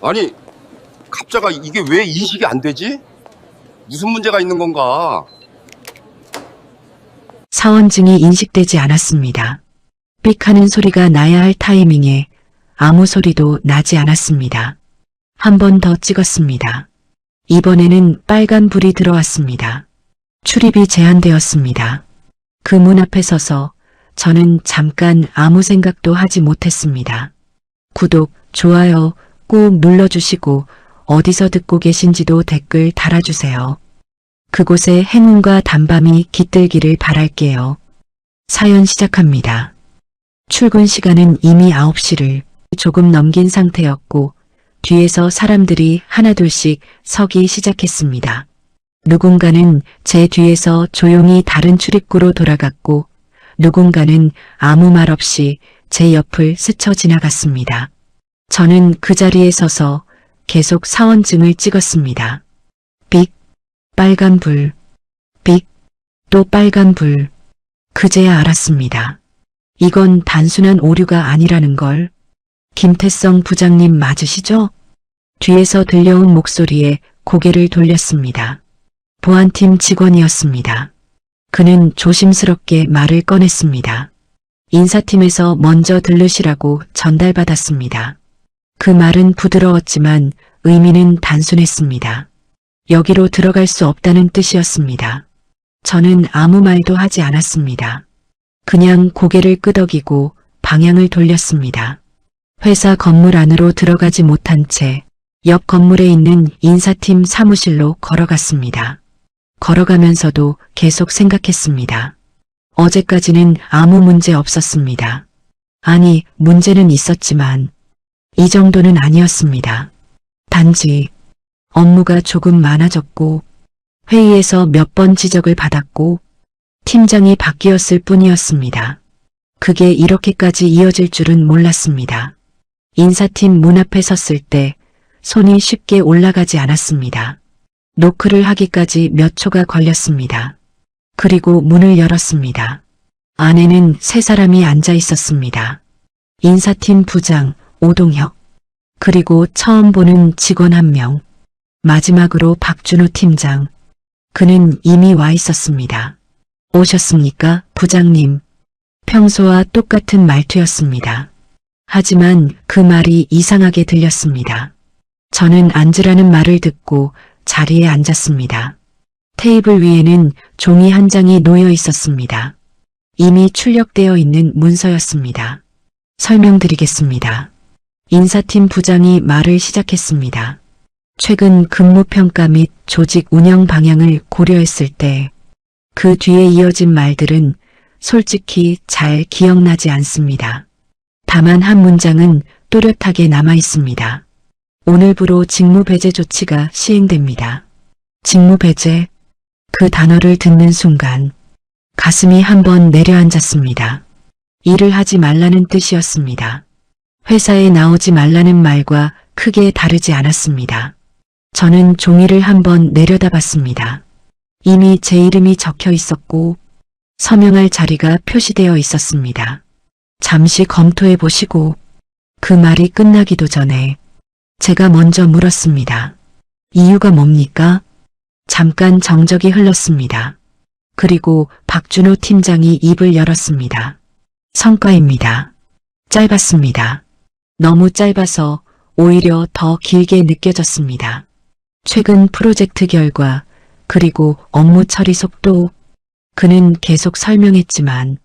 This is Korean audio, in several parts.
아니, 갑자가 이게 왜 인식이 안 되지? 무슨 문제가 있는 건가? 사원증이 인식되지 않았습니다. 삑 하는 소리가 나야 할 타이밍에 아무 소리도 나지 않았습니다. 한 번 더 찍었습니다. 이번에는 빨간 불이 들어왔습니다. 출입이 제한되었습니다. 그 문 앞에 서서 저는 잠깐 아무 생각도 하지 못했습니다. 구독, 좋아요 꾹 눌러주시고 어디서 듣고 계신지도 댓글 달아주세요. 그곳에 행운과 단밤이 깃들기를 바랄게요. 사연 시작합니다. 출근 시간은 이미 9시를 조금 넘긴 상태였고 뒤에서 사람들이 하나둘씩 서기 시작했습니다. 누군가는 제 뒤에서 조용히 다른 출입구로 돌아갔고 누군가는 아무 말 없이 제 옆을 스쳐 지나갔습니다. 저는 그 자리에 서서 계속 사원증을 찍었습니다. 삑, 빨간 불, 삑, 또 빨간 불. 그제야 알았습니다. 이건 단순한 오류가 아니라는 걸. 김태성 부장님 맞으시죠? 뒤에서 들려온 목소리에 고개를 돌렸습니다. 보안팀 직원이었습니다. 그는 조심스럽게 말을 꺼냈습니다. 인사팀에서 먼저 들르시라고 전달받았습니다. 그 말은 부드러웠지만 의미는 단순했습니다. 여기로 들어갈 수 없다는 뜻이었습니다. 저는 아무 말도 하지 않았습니다. 그냥 고개를 끄덕이고 방향을 돌렸습니다. 회사 건물 안으로 들어가지 못한 채 옆 건물에 있는 인사팀 사무실로 걸어갔습니다. 걸어가면서도 계속 생각했습니다. 어제까지는 아무 문제 없었습니다. 아니, 문제는 있었지만 이 정도는 아니었습니다. 단지 업무가 조금 많아졌고 회의에서 몇 번 지적을 받았고 팀장이 바뀌었을 뿐이었습니다. 그게 이렇게까지 이어질 줄은 몰랐습니다. 인사팀 문 앞에 섰을 때 손이 쉽게 올라가지 않았습니다. 노크를 하기까지 몇 초가 걸렸습니다. 그리고 문을 열었습니다. 안에는 세 사람이 앉아 있었습니다. 인사팀 부장 오동혁, 그리고 처음 보는 직원 1명, 마지막으로 박준호 팀장. 그는 이미 와 있었습니다. 오셨습니까, 부장님? 평소와 똑같은 말투였습니다. 하지만 그 말이 이상하게 들렸습니다. 저는 앉으라는 말을 듣고 자리에 앉았습니다. 테이블 위에는 종이 한 장이 놓여 있었습니다. 이미 출력되어 있는 문서였습니다. 설명드리겠습니다. 인사팀 부장이 말을 시작했습니다. 최근 근무평가 및 조직 운영 방향을 고려했을 때 그 뒤에 이어진 말들은 솔직히 잘 기억나지 않습니다. 다만 한 문장은 또렷하게 남아 있습니다. 오늘부로 직무배제 조치가 시행됩니다. 직무배제? 그 단어를 듣는 순간 가슴이 한번 내려앉았습니다. 일을 하지 말라는 뜻이었습니다. 회사에 나오지 말라는 말과 크게 다르지 않았습니다. 저는 종이를 한번 내려다봤습니다. 이미 제 이름이 적혀 있었고 서명할 자리가 표시되어 있었습니다. 잠시 검토해 보시고 그 말이 끝나기도 전에 제가 먼저 물었습니다. 이유가 뭡니까? 잠깐 정적이 흘렀습니다. 그리고 박준호 팀장이 입을 열었습니다. 성과입니다. 짧았습니다. 너무 짧아서 오히려 더 길게 느껴졌습니다. 최근 프로젝트 결과, 그리고 업무 처리 속도. 그는 계속 설명했지만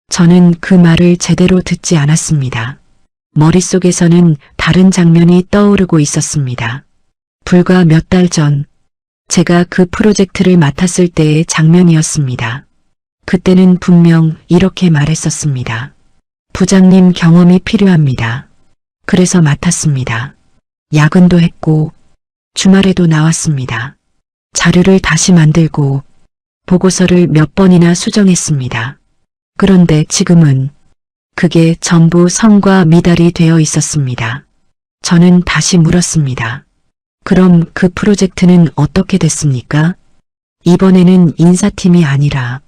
저는 그 말을 제대로 듣지 않았습니다. 머릿속에서는 다른 장면이 떠오르고 있었습니다. 불과 몇 달 전 제가 그 프로젝트를 맡았을 때의 장면이었습니다. 그때는 분명 이렇게 말했었습니다. 부장님 경험이 필요합니다. 그래서 맡았습니다. 야근도 했고 주말에도 나왔습니다. 자료를 다시 만들고 보고서를 몇 번이나 수정했습니다. 그런데 지금은 그게 전부 성과 미달이 되어 있었습니다. 저는 다시 물었습니다. 그럼 그 프로젝트는 어떻게 됐습니까? 이번에는 인사팀이 아니라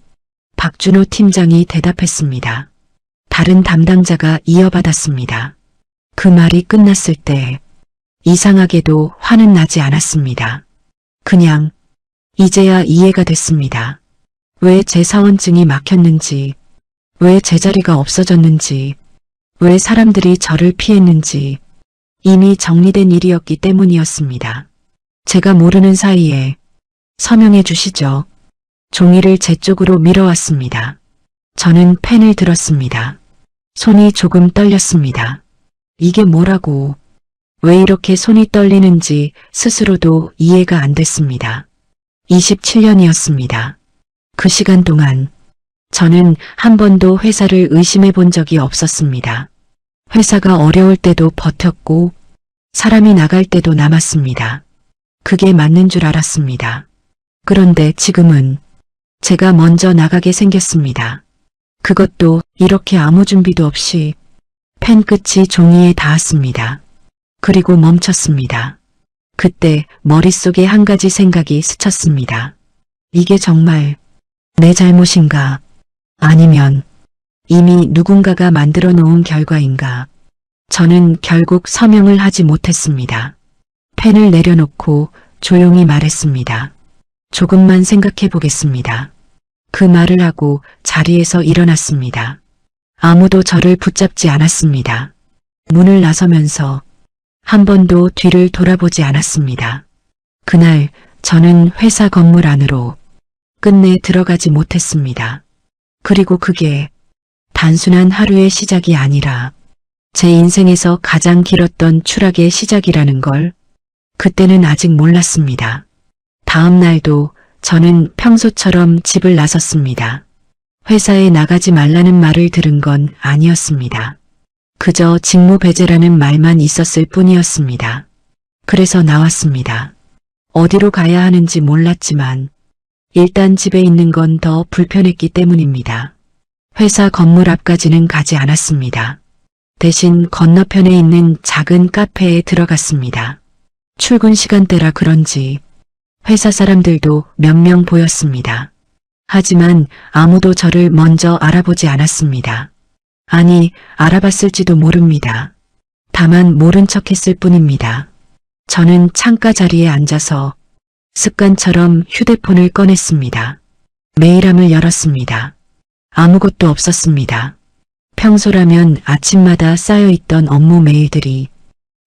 박준호 팀장이 대답했습니다. 다른 담당자가 이어받았습니다. 그 말이 끝났을 때 이상하게도 화는 나지 않았습니다. 그냥 이제야 이해가 됐습니다. 왜 제 사원증이 막혔는지, 왜 제 자리가 없어졌는지, 왜 사람들이 저를 피했는지 이미 정리된 일이었기 때문이었습니다. 제가 모르는 사이에 서명해 주시죠. 종이를 제 쪽으로 밀어왔습니다. 저는 펜을 들었습니다. 손이 조금 떨렸습니다. 이게 뭐라고, 왜 이렇게 손이 떨리는지 스스로도 이해가 안 됐습니다. 27년이었습니다. 그 시간 동안 저는 한 번도 회사를 의심해 본 적이 없었습니다. 회사가 어려울 때도 버텼고 사람이 나갈 때도 남았습니다. 그게 맞는 줄 알았습니다. 그런데 지금은 제가 먼저 나가게 생겼습니다. 그것도 이렇게 아무 준비도 없이. 펜 끝이 종이에 닿았습니다. 그리고 멈췄습니다. 그때 머릿속에 한 가지 생각이 스쳤습니다. 이게 정말 내 잘못인가? 아니면 이미 누군가가 만들어 놓은 결과인가? 저는 결국 서명을 하지 못했습니다. 펜을 내려놓고 조용히 말했습니다. 조금만 생각해 보겠습니다. 그 말을 하고 자리에서 일어났습니다. 아무도 저를 붙잡지 않았습니다. 문을 나서면서 한 번도 뒤를 돌아보지 않았습니다. 그날 저는 회사 건물 안으로 끝내 들어가지 못했습니다. 그리고 그게 단순한 하루의 시작이 아니라 제 인생에서 가장 길었던 추락의 시작이라는 걸 그때는 아직 몰랐습니다. 다음 날도 저는 평소처럼 집을 나섰습니다. 회사에 나가지 말라는 말을 들은 건 아니었습니다. 그저 직무 배제라는 말만 있었을 뿐이었습니다. 그래서 나왔습니다. 어디로 가야 하는지 몰랐지만 일단 집에 있는 건 더 불편했기 때문입니다. 회사 건물 앞까지는 가지 않았습니다. 대신 건너편에 있는 작은 카페에 들어갔습니다. 출근 시간대라 그런지 회사 사람들도 몇 명 보였습니다. 하지만 아무도 저를 먼저 알아보지 않았습니다. 아니, 알아봤을지도 모릅니다. 다만 모른 척했을 뿐입니다. 저는 창가 자리에 앉아서 습관처럼 휴대폰을 꺼냈습니다. 메일함을 열었습니다. 아무것도 없었습니다. 평소라면 아침마다 쌓여있던 업무 메일들이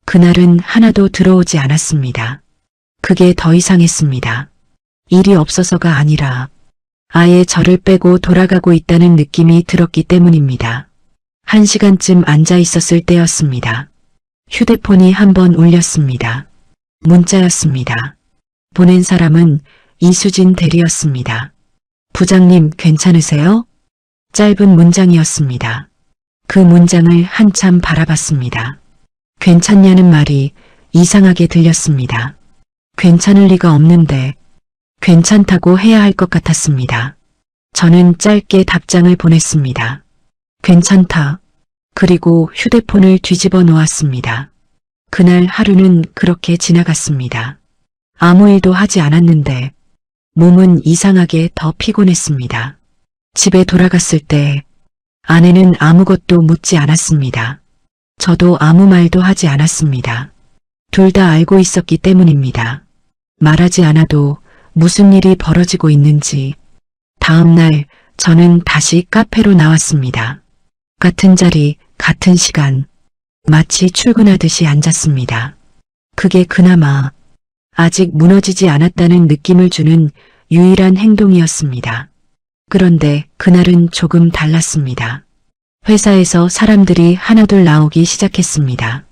그날은 하나도 들어오지 않았습니다. 그게 더 이상했습니다. 일이 없어서가 아니라 아예 저를 빼고 돌아가고 있다는 느낌이 들었기 때문입니다. 1시간쯤 앉아 있었을 때였습니다. 휴대폰이 한번 울렸습니다. 문자였습니다. 보낸 사람은 이수진 대리였습니다. 부장님 괜찮으세요? 짧은 문장이었습니다. 그 문장을 한참 바라봤습니다. 괜찮냐는 말이 이상하게 들렸습니다. 괜찮을 리가 없는데 괜찮다고 해야 할 것 같았습니다. 저는 짧게 답장을 보냈습니다. 괜찮다. 그리고 휴대폰을 뒤집어 놓았습니다. 그날 하루는 그렇게 지나갔습니다. 아무 일도 하지 않았는데 몸은 이상하게 더 피곤했습니다. 집에 돌아갔을 때 아내는 아무것도 묻지 않았습니다. 저도 아무 말도 하지 않았습니다. 둘 다 알고 있었기 때문입니다. 말하지 않아도 무슨 일이 벌어지고 있는지. 다음 날 저는 다시 카페로 나왔습니다. 같은 자리, 같은 시간, 마치 출근하듯이 앉았습니다. 그게 그나마 아직 무너지지 않았다는 느낌을 주는 유일한 행동이었습니다. 그런데 그날은 조금 달랐습니다. 회사에서 사람들이 하나둘 나오기 시작했습니다.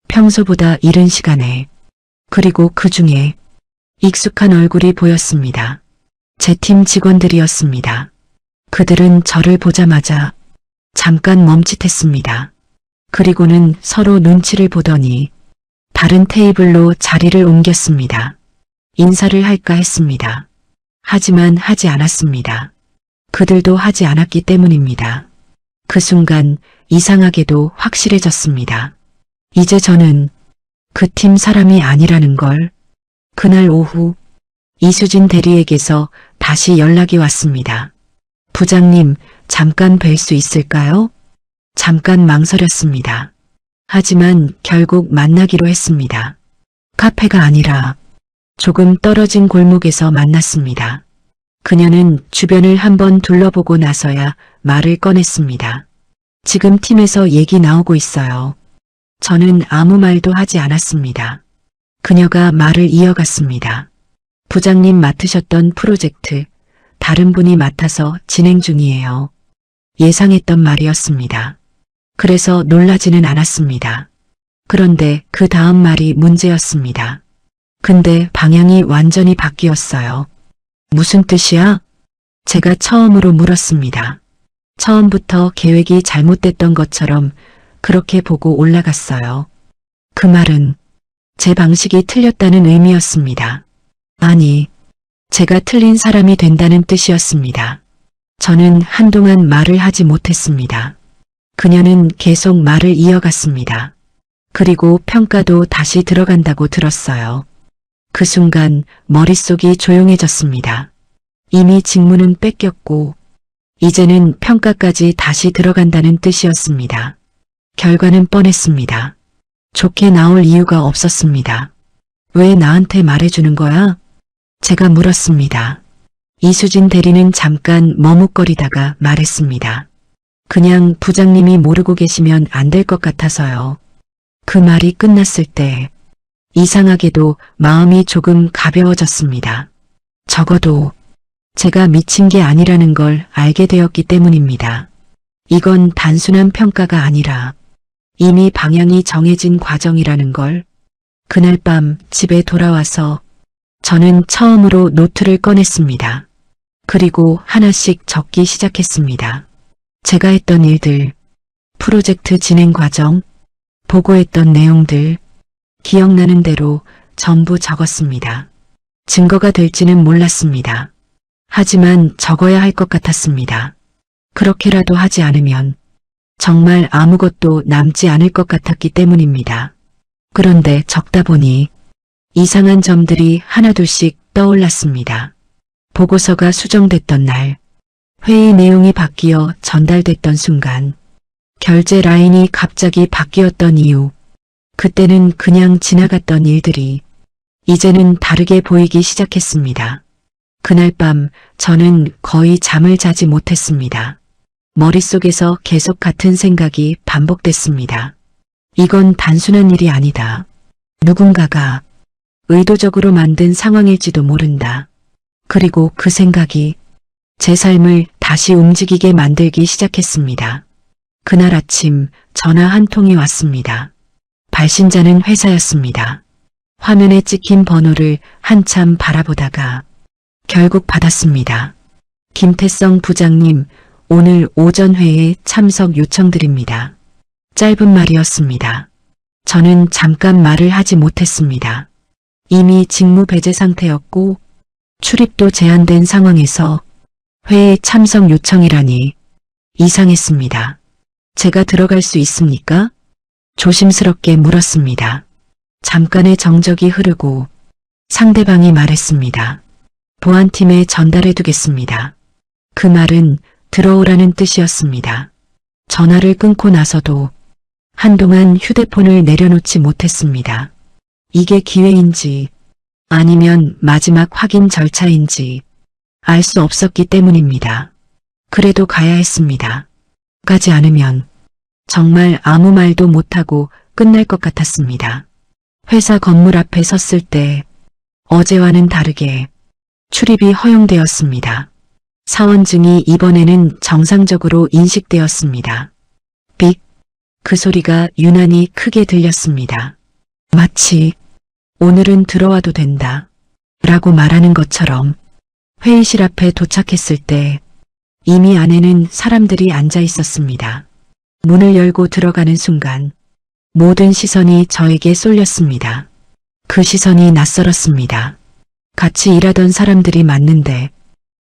평소보다 이른 시간에. 그리고 그 중에 익숙한 얼굴이 보였습니다. 제 팀 직원들이었습니다. 그들은 저를 보자마자 잠깐 멈칫했습니다. 그리고는 서로 눈치를 보더니 다른 테이블로 자리를 옮겼습니다. 인사를 할까 했습니다. 하지만 하지 않았습니다. 그들도 하지 않았기 때문입니다. 그 순간 이상하게도 확실해졌습니다. 이제 저는 그 팀 사람이 아니라는 걸. 그날 오후 이수진 대리에게서 다시 연락이 왔습니다. 부장님, 잠깐 뵐 수 있을까요? 잠깐 망설였습니다. 하지만 결국 만나기로 했습니다. 카페가 아니라 조금 떨어진 골목에서 만났습니다. 그녀는 주변을 한번 둘러보고 나서야 말을 꺼냈습니다. 지금 팀에서 얘기 나오고 있어요. 저는 아무 말도 하지 않았습니다. 그녀가 말을 이어갔습니다. 부장님 맡으셨던 프로젝트 다른 분이 맡아서 진행 중이에요. 예상했던 말이었습니다. 그래서 놀라지는 않았습니다. 그런데 그 다음 말이 문제였습니다. 근데 방향이 완전히 바뀌었어요. 무슨 뜻이야? 제가 처음으로 물었습니다. 처음부터 계획이 잘못됐던 것처럼 그렇게 보고 올라갔어요. 그 말은 제 방식이 틀렸다는 의미였습니다. 아니, 제가 틀린 사람이 된다는 뜻이었습니다. 저는 한동안 말을 하지 못했습니다. 그녀는 계속 말을 이어갔습니다. 그리고 평가도 다시 들어간다고 들었어요. 그 순간 머릿속이 조용해졌습니다. 이미 직무는 뺏겼고 이제는 평가까지 다시 들어간다는 뜻이었습니다. 결과는 뻔했습니다. 좋게 나올 이유가 없었습니다. 왜 나한테 말해주는 거야? 제가 물었습니다. 이수진 대리는 잠깐 머뭇거리다가 말했습니다. 그냥 부장님이 모르고 계시면 안 될 것 같아서요. 그 말이 끝났을 때 이상하게도 마음이 조금 가벼워졌습니다. 적어도 제가 미친 게 아니라는 걸 알게 되었기 때문입니다. 이건 단순한 평가가 아니라 이미 방향이 정해진 과정이라는 걸. 그날 밤 집에 돌아와서 저는 처음으로 노트를 꺼냈습니다. 그리고 하나씩 적기 시작했습니다. 제가 했던 일들, 프로젝트 진행 과정, 보고했던 내용들, 기억나는 대로 전부 적었습니다. 증거가 될지는 몰랐습니다. 하지만 적어야 할 것 같았습니다. 그렇게라도 하지 않으면 정말 아무것도 남지 않을 것 같았기 때문입니다. 그런데 적다 보니 이상한 점들이 하나둘씩 떠올랐습니다. 보고서가 수정됐던 날, 회의 내용이 바뀌어 전달됐던 순간, 결제 라인이 갑자기 바뀌었던 이유, 그때는 그냥 지나갔던 일들이 이제는 다르게 보이기 시작했습니다. 그날 밤 저는 거의 잠을 자지 못했습니다. 머릿속에서 계속 같은 생각이 반복됐습니다. 이건 단순한 일이 아니다. 누군가가 의도적으로 만든 상황일지도 모른다. 그리고 그 생각이 제 삶을 다시 움직이게 만들기 시작했습니다. 그날 아침 전화 한 통이 왔습니다. 발신자는 회사였습니다. 화면에 찍힌 번호를 한참 바라보다가 결국 받았습니다. 김태성 부장님, 오늘 오전 회의에 참석 요청드립니다. 짧은 말이었습니다. 저는 잠깐 말을 하지 못했습니다. 이미 직무 배제 상태였고 출입도 제한된 상황에서 회의 참석 요청이라니 이상했습니다. 제가 들어갈 수 있습니까? 조심스럽게 물었습니다. 잠깐의 정적이 흐르고 상대방이 말했습니다. 보안팀에 전달해 두겠습니다. 그 말은 들어오라는 뜻이었습니다. 전화를 끊고 나서도 한동안 휴대폰을 내려놓지 못했습니다. 이게 기회인지 아니면 마지막 확인 절차인지 알 수 없었기 때문입니다. 그래도 가야 했습니다. 가지 않으면 정말 아무 말도 못하고 끝날 것 같았습니다. 회사 건물 앞에 섰을 때 어제와는 다르게 출입이 허용되었습니다. 사원증이 이번에는 정상적으로 인식되었습니다. 삑! 그 소리가 유난히 크게 들렸습니다. 마치 오늘은 들어와도 된다 라고 말하는 것처럼 회의실 앞에 도착했을 때 이미 안에는 사람들이 앉아 있었습니다. 문을 열고 들어가는 순간 모든 시선이 저에게 쏠렸습니다. 그 시선이 낯설었습니다. 같이 일하던 사람들이 맞는데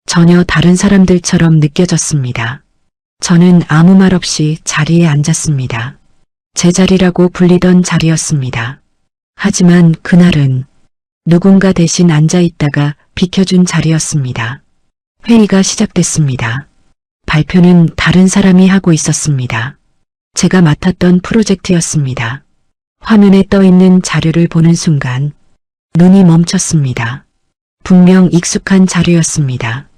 전혀 다른 사람들처럼 느껴졌습니다. 저는 아무 말 없이 자리에 앉았습니다. 제 자리라고 불리던 자리였습니다. 하지만 그날은 누군가 대신 앉아 있다가 비켜준 자리였습니다. 회의가 시작됐습니다. 발표는 다른 사람이 하고 있었습니다. 제가 맡았던 프로젝트였습니다. 화면에 떠 있는 자료를 보는 순간 눈이 멈췄습니다. 분명 익숙한 자료였습니다.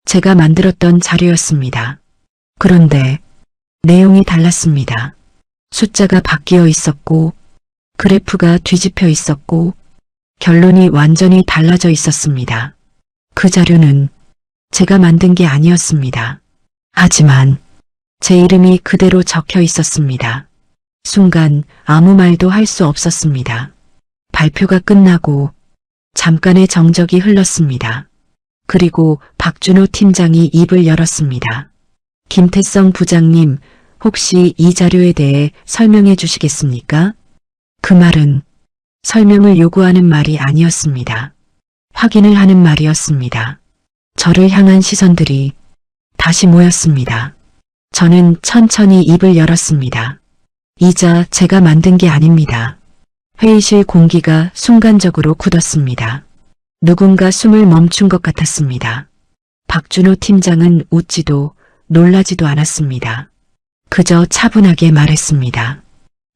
제가 만들었던 자료였습니다. 그런데 내용이 달랐습니다. 숫자가 바뀌어 있었고, 그래프가 뒤집혀 있었고, 결론이 완전히 달라져 있었습니다. 그 자료는 제가 만든 게 아니었습니다. 하지만 제 이름이 그대로 적혀 있었습니다. 순간 아무 말도 할 수 없었습니다. 발표가 끝나고 잠깐의 정적이 흘렀습니다. 그리고 박준호 팀장이 입을 열었습니다. 김태성 부장님, 혹시 이 자료에 대해 설명해 주시겠습니까? 그 말은 설명을 요구하는 말이 아니었습니다. 확인을 하는 말이었습니다. 저를 향한 시선들이 다시 모였습니다. 저는 천천히 입을 열었습니다. 이자 제가 만든 게 아닙니다. 회의실 공기가 순간적으로 굳었습니다. 누군가 숨을 멈춘 것 같았습니다. 박준호 팀장은 웃지도 놀라지도 않았습니다. 그저 차분하게 말했습니다.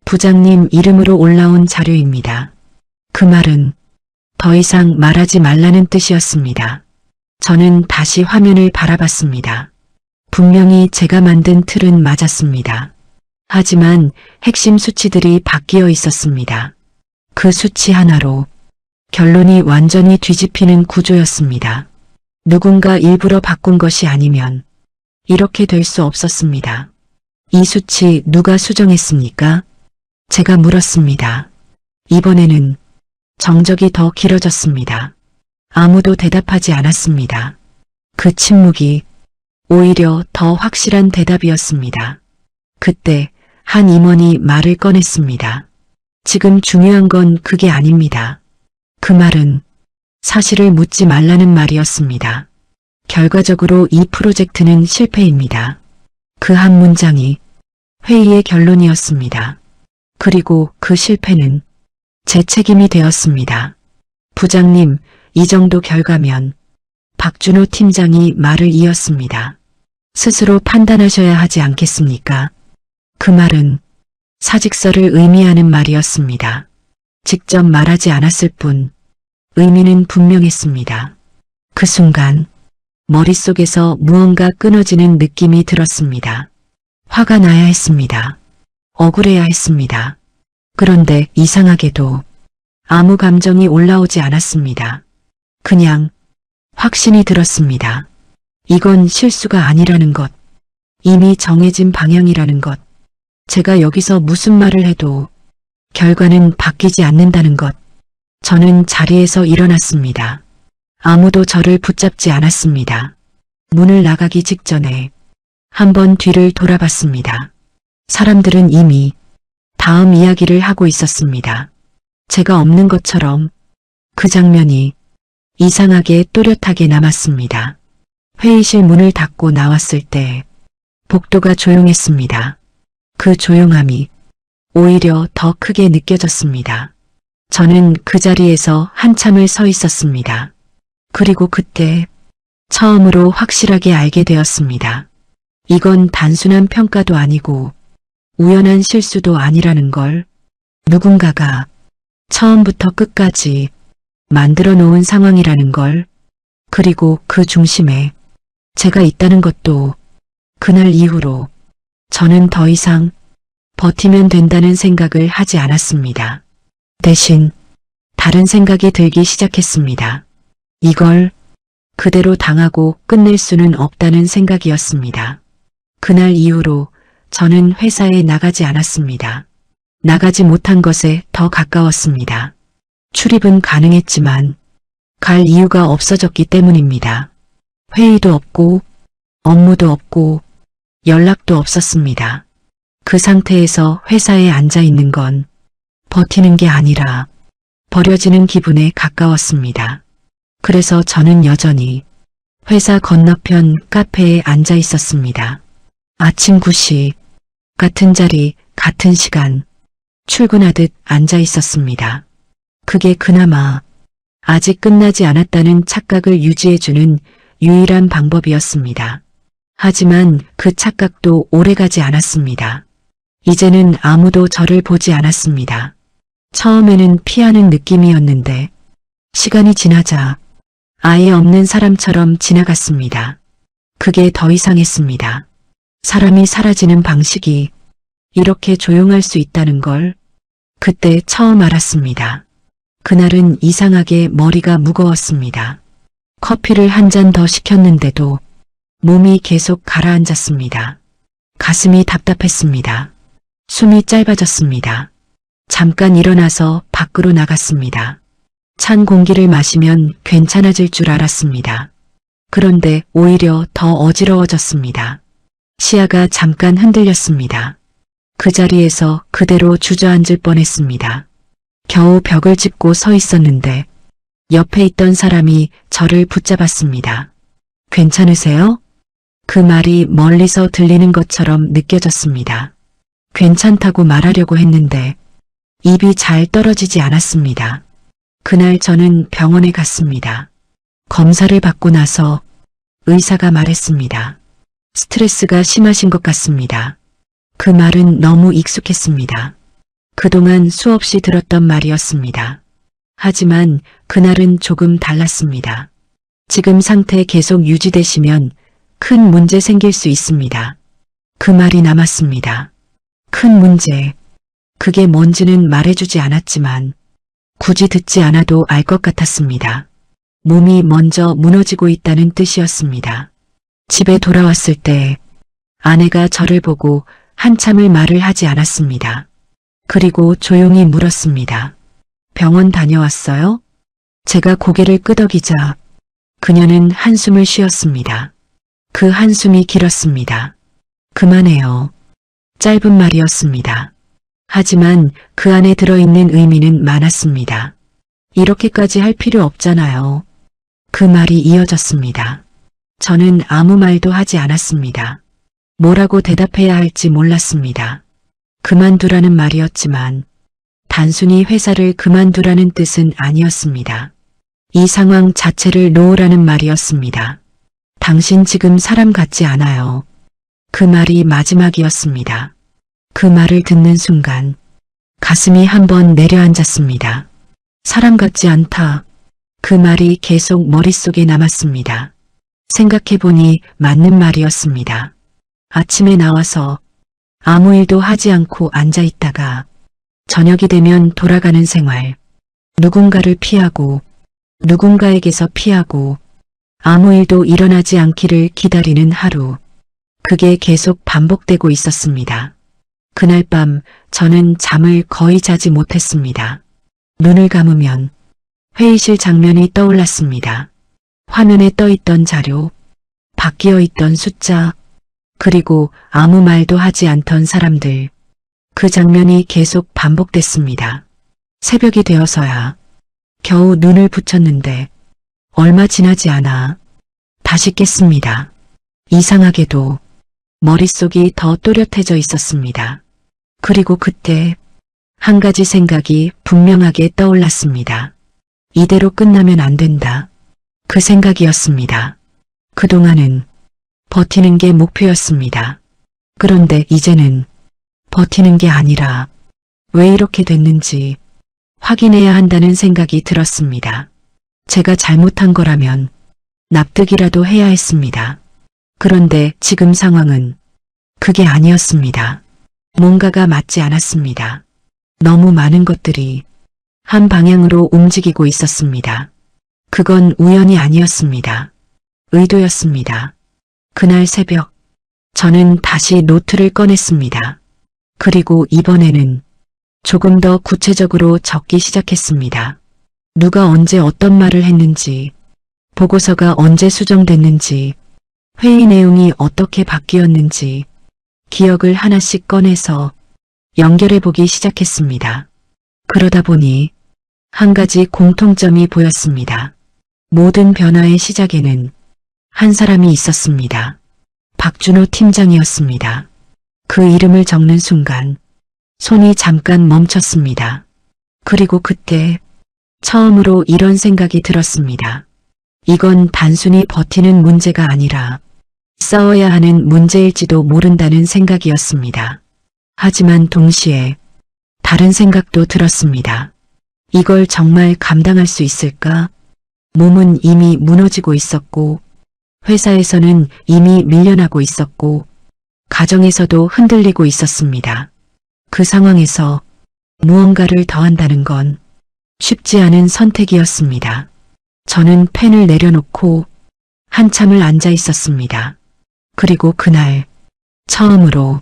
부장님 이름으로 올라온 자료입니다. 그 말은 더 이상 말하지 말라는 뜻이었습니다. 저는 다시 화면을 바라봤습니다. 분명히 제가 만든 틀은 맞았습니다. 하지만 핵심 수치들이 바뀌어 있었습니다. 그 수치 하나로 결론이 완전히 뒤집히는 구조였습니다. 누군가 일부러 바꾼 것이 아니면 이렇게 될 수 없었습니다. 이 수치 누가 수정했습니까? 제가 물었습니다. 이번에는 정적이 더 길어졌습니다. 아무도 대답하지 않았습니다. 그 침묵이 오히려 더 확실한 대답이었습니다. 그때 한 임원이 말을 꺼냈습니다. 지금 중요한 건 그게 아닙니다. 그 말은 사실을 묻지 말라는 말이었습니다. 결과적으로 이 프로젝트는 실패입니다. 그 한 문장이 회의의 결론이었습니다. 그리고 그 실패는 제 책임이 되었습니다. 부장님, 이 정도 결과면 박준호 팀장이 말을 이었습니다. 스스로 판단하셔야 하지 않겠습니까? 그 말은 사직서를 의미하는 말이었습니다. 직접 말하지 않았을 뿐 의미는 분명했습니다. 그 순간 머릿속에서 무언가 끊어지는 느낌이 들었습니다. 화가 나야 했습니다. 억울해야 했습니다. 그런데 이상하게도 아무 감정이 올라오지 않았습니다. 그냥 확신이 들었습니다. 이건 실수가 아니라는 것, 이미 정해진 방향이라는 것, 제가 여기서 무슨 말을 해도 결과는 바뀌지 않는다는 것. 저는 자리에서 일어났습니다. 아무도 저를 붙잡지 않았습니다. 문을 나가기 직전에 한번 뒤를 돌아봤습니다. 사람들은 이미 다음 이야기를 하고 있었습니다. 제가 없는 것처럼 그 장면이 이상하게 또렷하게 남았습니다. 회의실 문을 닫고 나왔을 때 복도가 조용했습니다. 그 조용함이 오히려 더 크게 느껴졌습니다. 저는 그 자리에서 한참을 서 있었습니다. 그리고 그때 처음으로 확실하게 알게 되었습니다. 이건 단순한 평가도 아니고 우연한 실수도 아니라는 걸, 누군가가 처음부터 끝까지 만들어 놓은 상황이라는 걸, 그리고 그 중심에 제가 있다는 것도. 그날 이후로 저는 더 이상 버티면 된다는 생각을 하지 않았습니다. 대신 다른 생각이 들기 시작했습니다. 이걸 그대로 당하고 끝낼 수는 없다는 생각이었습니다. 그날 이후로 저는 회사에 나가지 않았습니다. 나가지 못한 것에 더 가까웠습니다. 출입은 가능했지만 갈 이유가 없어졌기 때문입니다. 회의도 없고 업무도 없고 연락도 없었습니다. 그 상태에서 회사에 앉아 있는 건 버티는 게 아니라 버려지는 기분에 가까웠습니다. 그래서 저는 여전히 회사 건너편 카페에 앉아 있었습니다. 아침 9시, 같은 자리, 같은 시간, 출근하듯 앉아 있었습니다. 그게 그나마 아직 끝나지 않았다는 착각을 유지해주는 유일한 방법이었습니다. 하지만 그 착각도 오래가지 않았습니다. 이제는 아무도 저를 보지 않았습니다. 처음에는 피하는 느낌이었는데 시간이 지나자 아예 없는 사람처럼 지나갔습니다. 그게 더 이상했습니다. 사람이 사라지는 방식이 이렇게 조용할 수 있다는 걸 그때 처음 알았습니다. 그날은 이상하게 머리가 무거웠습니다. 커피를 한 잔 더 시켰는데도 몸이 계속 가라앉았습니다. 가슴이 답답했습니다. 숨이 짧아졌습니다. 잠깐 일어나서 밖으로 나갔습니다. 찬 공기를 마시면 괜찮아질 줄 알았습니다. 그런데 오히려 더 어지러워졌습니다. 시야가 잠깐 흔들렸습니다. 그 자리에서 그대로 주저앉을 뻔했습니다. 겨우 벽을 짚고 서 있었는데 옆에 있던 사람이 저를 붙잡았습니다. 괜찮으세요? 그 말이 멀리서 들리는 것처럼 느껴졌습니다. 괜찮다고 말하려고 했는데 입이 잘 떨어지지 않았습니다. 그날 저는 병원에 갔습니다. 검사를 받고 나서 의사가 말했습니다. 스트레스가 심하신 것 같습니다. 그 말은 너무 익숙했습니다. 그동안 수없이 들었던 말이었습니다. 하지만 그날은 조금 달랐습니다. 지금 상태 계속 유지되시면 큰 문제 생길 수 있습니다. 그 말이 남았습니다. 큰 문제. 그게 뭔지는 말해주지 않았지만 굳이 듣지 않아도 알 것 같았습니다. 몸이 먼저 무너지고 있다는 뜻이었습니다. 집에 돌아왔을 때 아내가 저를 보고 한참을 말을 하지 않았습니다. 그리고 조용히 물었습니다. 병원 다녀왔어요? 제가 고개를 끄덕이자 그녀는 한숨을 쉬었습니다. 그 한숨이 길었습니다. 그만해요. 짧은 말이었습니다. 하지만 그 안에 들어있는 의미는 많았습니다. 이렇게까지 할 필요 없잖아요. 그 말이 이어졌습니다. 저는 아무 말도 하지 않았습니다. 뭐라고 대답해야 할지 몰랐습니다. 그만두라는 말이었지만 단순히 회사를 그만두라는 뜻은 아니었습니다. 이 상황 자체를 놓으라는 말이었습니다. 당신 지금 사람 같지 않아요. 그 말이 마지막이었습니다. 그 말을 듣는 순간 가슴이 한번 내려앉았습니다. 사람 같지 않다. 그 말이 계속 머릿속에 남았습니다. 생각해보니 맞는 말이었습니다. 아침에 나와서 아무 일도 하지 않고 앉아있다가 저녁이 되면 돌아가는 생활. 누군가를 피하고 누군가에게서 피하고 아무 일도 일어나지 않기를 기다리는 하루. 그게 계속 반복되고 있었습니다. 그날 밤 저는 잠을 거의 자지 못했습니다. 눈을 감으면 회의실 장면이 떠올랐습니다. 화면에 떠있던 자료, 바뀌어 있던 숫자, 그리고 아무 말도 하지 않던 사람들. 그 장면이 계속 반복됐습니다. 새벽이 되어서야 겨우 눈을 붙였는데 얼마 지나지 않아 다시 깼습니다. 이상하게도 머릿속이 더 또렷해져 있었습니다. 그리고 그때 한 가지 생각이 분명하게 떠올랐습니다. 이대로 끝나면 안 된다. 그 생각이었습니다. 그동안은 버티는 게 목표였습니다. 그런데 이제는 버티는 게 아니라 왜 이렇게 됐는지 확인해야 한다는 생각이 들었습니다. 제가 잘못한 거라면 납득이라도 해야 했습니다. 그런데 지금 상황은 그게 아니었습니다. 뭔가가 맞지 않았습니다. 너무 많은 것들이 한 방향으로 움직이고 있었습니다. 그건 우연이 아니었습니다. 의도였습니다. 그날 새벽 저는 다시 노트를 꺼냈습니다. 그리고 이번에는 조금 더 구체적으로 적기 시작했습니다. 누가 언제 어떤 말을 했는지, 보고서가 언제 수정됐는지, 회의 내용이 어떻게 바뀌었는지 기억을 하나씩 꺼내서 연결해 보기 시작했습니다. 그러다 보니 한 가지 공통점이 보였습니다. 모든 변화의 시작에는 한 사람이 있었습니다. 박준호 팀장이었습니다. 그 이름을 적는 순간 손이 잠깐 멈췄습니다. 그리고 그때 처음으로 이런 생각이 들었습니다. 이건 단순히 버티는 문제가 아니라 싸워야 하는 문제일지도 모른다는 생각이었습니다. 하지만 동시에 다른 생각도 들었습니다. 이걸 정말 감당할 수 있을까? 몸은 이미 무너지고 있었고, 회사에서는 이미 밀려나고 있었고, 가정에서도 흔들리고 있었습니다. 그 상황에서 무언가를 더 한다는 건 쉽지 않은 선택이었습니다. 저는 펜을 내려놓고 한참을 앉아 있었습니다. 그리고 그날 처음으로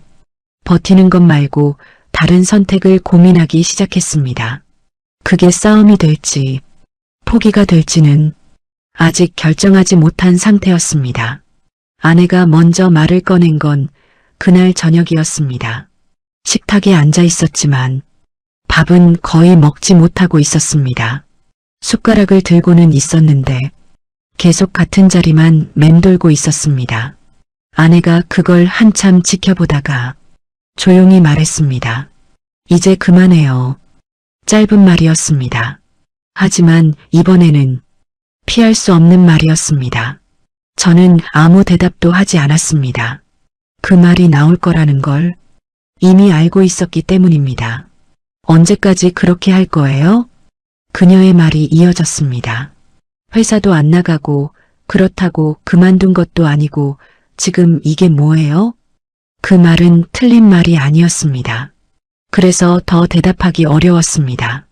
버티는 것 말고 다른 선택을 고민하기 시작했습니다. 그게 싸움이 될지 포기가 될지는 아직 결정하지 못한 상태였습니다. 아내가 먼저 말을 꺼낸 건 그날 저녁이었습니다. 식탁에 앉아 있었지만 밥은 거의 먹지 못하고 있었습니다. 숟가락을 들고는 있었는데 계속 같은 자리만 맴돌고 있었습니다. 아내가 그걸 한참 지켜보다가 조용히 말했습니다. 이제 그만해요. 짧은 말이었습니다. 하지만 이번에는 피할 수 없는 말이었습니다. 저는 아무 대답도 하지 않았습니다. 그 말이 나올 거라는 걸 이미 알고 있었기 때문입니다. 언제까지 그렇게 할 거예요? 그녀의 말이 이어졌습니다. 회사도 안 나가고 그렇다고 그만둔 것도 아니고 지금 이게 뭐예요? 그 말은 틀린 말이 아니었습니다. 그래서 더 대답하기 어려웠습니다.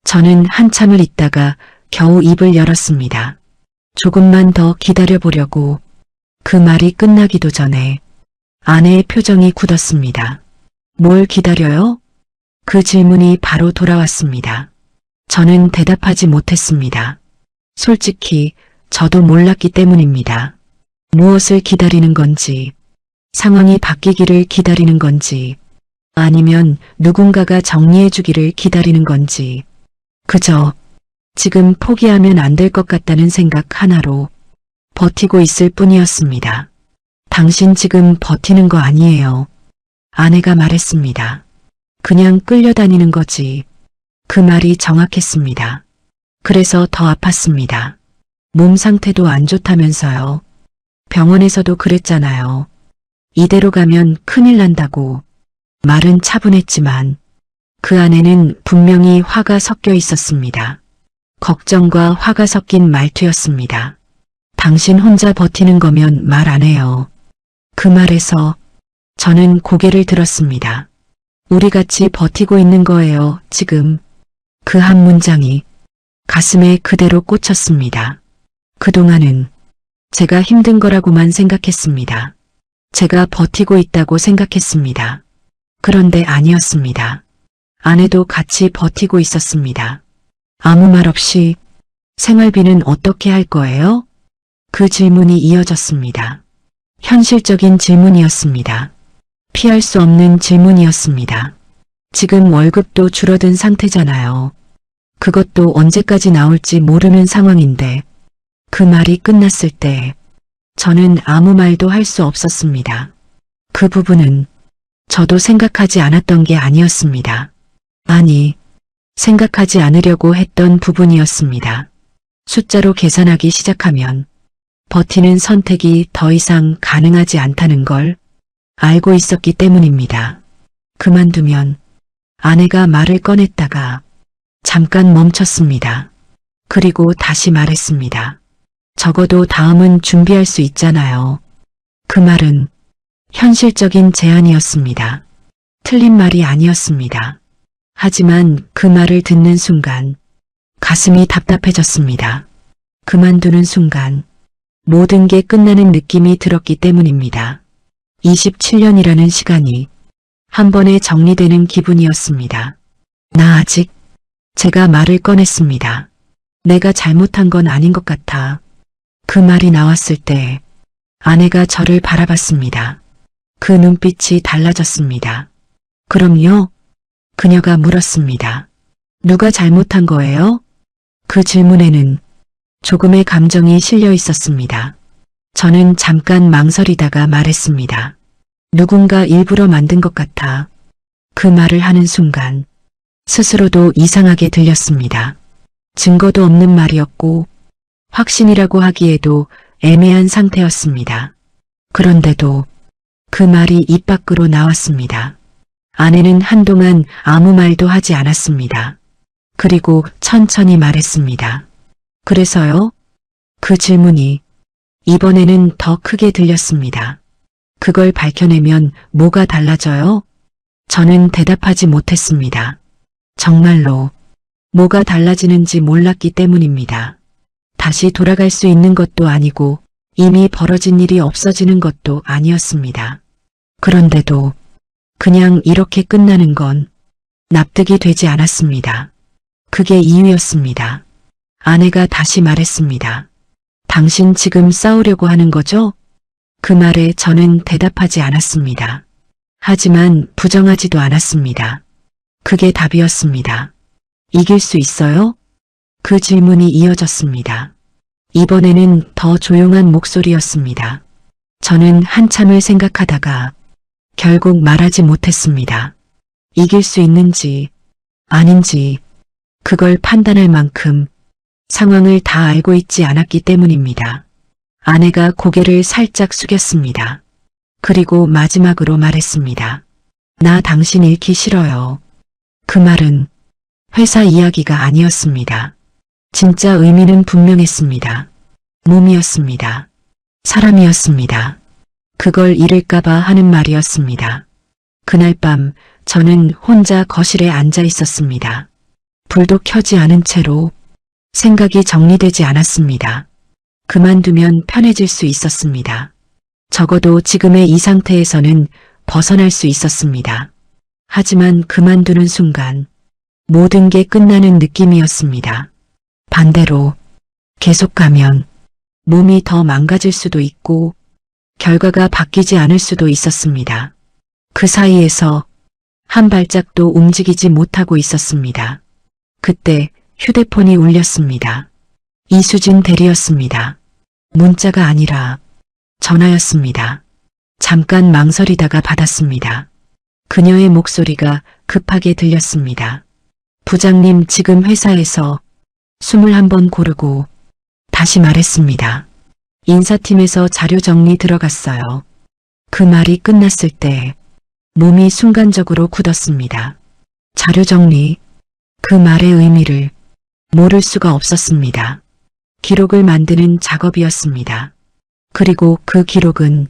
저는 한참을 있다가 겨우 입을 열었습니다. 조금만 더 기다려보려고. 그 말이 끝나기도 전에 아내의 표정이 굳었습니다. 뭘 기다려요? 그 질문이 바로 돌아왔습니다. 저는 대답하지 못했습니다. 솔직히 저도 몰랐기 때문입니다. 무엇을 기다리는 건지, 상황이 바뀌기를 기다리는 건지, 아니면 누군가가 정리해 주기를 기다리는 건지, 그저 지금 포기하면 안 될 것 같다는 생각 하나로 버티고 있을 뿐이었습니다. 당신 지금 버티는 거 아니에요. 아내가 말했습니다. 그냥 끌려다니는 거지. 그 말이 정확했습니다. 그래서 더 아팠습니다. 몸 상태도 안 좋다면서요. 병원에서도 그랬잖아요. 이대로 가면 큰일 난다고. 말은 차분했지만 그 안에는 분명히 화가 섞여 있었습니다. 걱정과 화가 섞인 말투였습니다. 당신 혼자 버티는 거면 말 안 해요. 그 말에서 저는 고개를 들었습니다. 우리 같이 버티고 있는 거예요, 지금. 그 한 문장이 가슴에 그대로 꽂혔습니다. 그동안은 제가 힘든 거라고만 생각했습니다. 제가 버티고 있다고 생각했습니다. 그런데 아니었습니다. 아내도 같이 버티고 있었습니다. 아무 말 없이 생활비는 어떻게 할 거예요? 그 질문이 이어졌습니다. 현실적인 질문이었습니다. 피할 수 없는 질문이었습니다. 지금 월급도 줄어든 상태잖아요. 그것도 언제까지 나올지 모르는 상황인데 그 말이 끝났을 때 저는 아무 말도 할 수 없었습니다. 그 부분은 저도 생각하지 않았던 게 아니었습니다. 아니, 생각하지 않으려고 했던 부분이었습니다. 숫자로 계산하기 시작하면 버티는 선택이 더 이상 가능하지 않다는 걸 알고 있었기 때문입니다. 그만두면 아내가 말을 꺼냈다가 잠깐 멈췄습니다. 그리고 다시 말했습니다. 적어도 다음은 준비할 수 있잖아요. 그 말은 현실적인 제안이었습니다. 틀린 말이 아니었습니다. 하지만 그 말을 듣는 순간 가슴이 답답해졌습니다. 그만두는 순간 모든 게 끝나는 느낌이 들었기 때문입니다. 27년이라는 시간이 한 번에 정리되는 기분이었습니다. 나 아직 제가 말을 꺼냈습니다. 내가 잘못한 건 아닌 것 같아. 그 말이 나왔을 때 아내가 저를 바라봤습니다. 그 눈빛이 달라졌습니다. 그럼요? 그녀가 물었습니다. 누가 잘못한 거예요? 그 질문에는 조금의 감정이 실려 있었습니다. 저는 잠깐 망설이다가 말했습니다. 누군가 일부러 만든 것 같아. 그 말을 하는 순간 스스로도 이상하게 들렸습니다. 증거도 없는 말이었고 확신이라고 하기에도 애매한 상태였습니다. 그런데도 그 말이 입 밖으로 나왔습니다. 아내는 한동안 아무 말도 하지 않았습니다. 그리고 천천히 말했습니다. 그래서요? 그 질문이 이번에는 더 크게 들렸습니다. 그걸 밝혀내면 뭐가 달라져요? 저는 대답하지 못했습니다. 정말로 뭐가 달라지는지 몰랐기 때문입니다. 다시 돌아갈 수 있는 것도 아니고 이미 벌어진 일이 없어지는 것도 아니었습니다. 그런데도 그냥 이렇게 끝나는 건 납득이 되지 않았습니다. 그게 이유였습니다. 아내가 다시 말했습니다. 당신 지금 싸우려고 하는 거죠? 그 말에 저는 대답하지 않았습니다. 하지만 부정하지도 않았습니다. 그게 답이었습니다. 이길 수 있어요? 그 질문이 이어졌습니다. 이번에는 더 조용한 목소리였습니다. 저는 한참을 생각하다가 결국 말하지 못했습니다. 이길 수 있는지 아닌지 그걸 판단할 만큼 상황을 다 알고 있지 않았기 때문입니다. 아내가 고개를 살짝 숙였습니다. 그리고 마지막으로 말했습니다. 나 당신 잃기 싫어요. 그 말은 회사 이야기가 아니었습니다. 진짜 의미는 분명했습니다. 몸이었습니다. 사람이었습니다. 그걸 잃을까봐 하는 말이었습니다. 그날 밤 저는 혼자 거실에 앉아 있었습니다. 불도 켜지 않은 채로 생각이 정리되지 않았습니다. 그만두면 편해질 수 있었습니다. 적어도 지금의 이 상태에서는 벗어날 수 있었습니다. 하지만 그만두는 순간 모든 게 끝나는 느낌이었습니다. 반대로 계속 가면 몸이 더 망가질 수도 있고 결과가 바뀌지 않을 수도 있었습니다. 그 사이에서 한 발짝도 움직이지 못하고 있었습니다. 그때 휴대폰이 울렸습니다. 이수진 대리였습니다. 문자가 아니라 전화였습니다. 잠깐 망설이다가 받았습니다. 그녀의 목소리가 급하게 들렸습니다. 부장님 지금 회사에서 21번 고르고 다시 말했습니다. 인사팀에서 자료 정리 들어갔어요. 그 말이 끝났을 때 몸이 순간적으로 굳었습니다. 자료 정리, 그 말의 의미를 모를 수가 없었습니다. 기록을 만드는 작업이었습니다. 그리고 그 기록은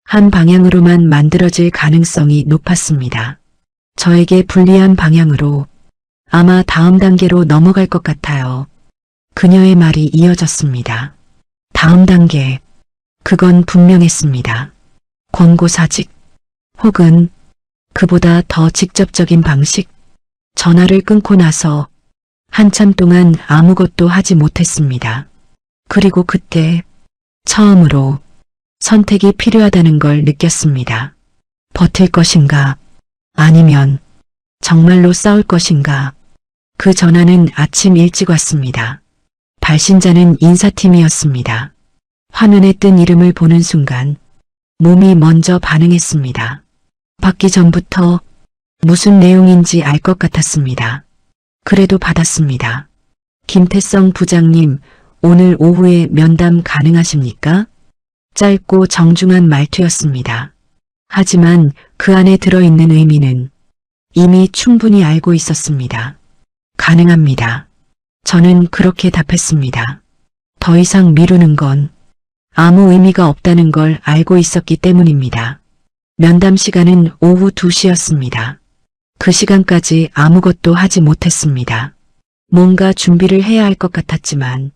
한 방향으로만 만들어질 가능성이 높았습니다. 저에게 불리한 방향으로 아마 다음 단계로 넘어갈 것 같아요. 그녀의 말이 이어졌습니다. 다음 단계, 그건 분명했습니다. 권고사직, 혹은 그보다 더 직접적인 방식. 전화를 끊고 나서 한참 동안 아무것도 하지 못했습니다. 그리고 그때 처음으로 선택이 필요하다는 걸 느꼈습니다. 버틸 것인가 아니면 정말로 싸울 것인가. 그 전화는 아침 일찍 왔습니다. 발신자는 인사팀이었습니다. 화면에 뜬 이름을 보는 순간 몸이 먼저 반응했습니다. 받기 전부터 무슨 내용인지 알 것 같았습니다. 그래도 받았습니다. 김태성 부장님, 오늘 오후에 면담 가능하십니까? 짧고 정중한 말투였습니다. 하지만 그 안에 들어있는 의미는 이미 충분히 알고 있었습니다. 가능합니다. 저는 그렇게 답했습니다. 더 이상 미루는 건 아무 의미가 없다는 걸 알고 있었기 때문입니다. 면담 시간은 오후 2시였습니다. 그 시간까지 아무것도 하지 못했습니다. 뭔가 준비를 해야 할 것 같았지만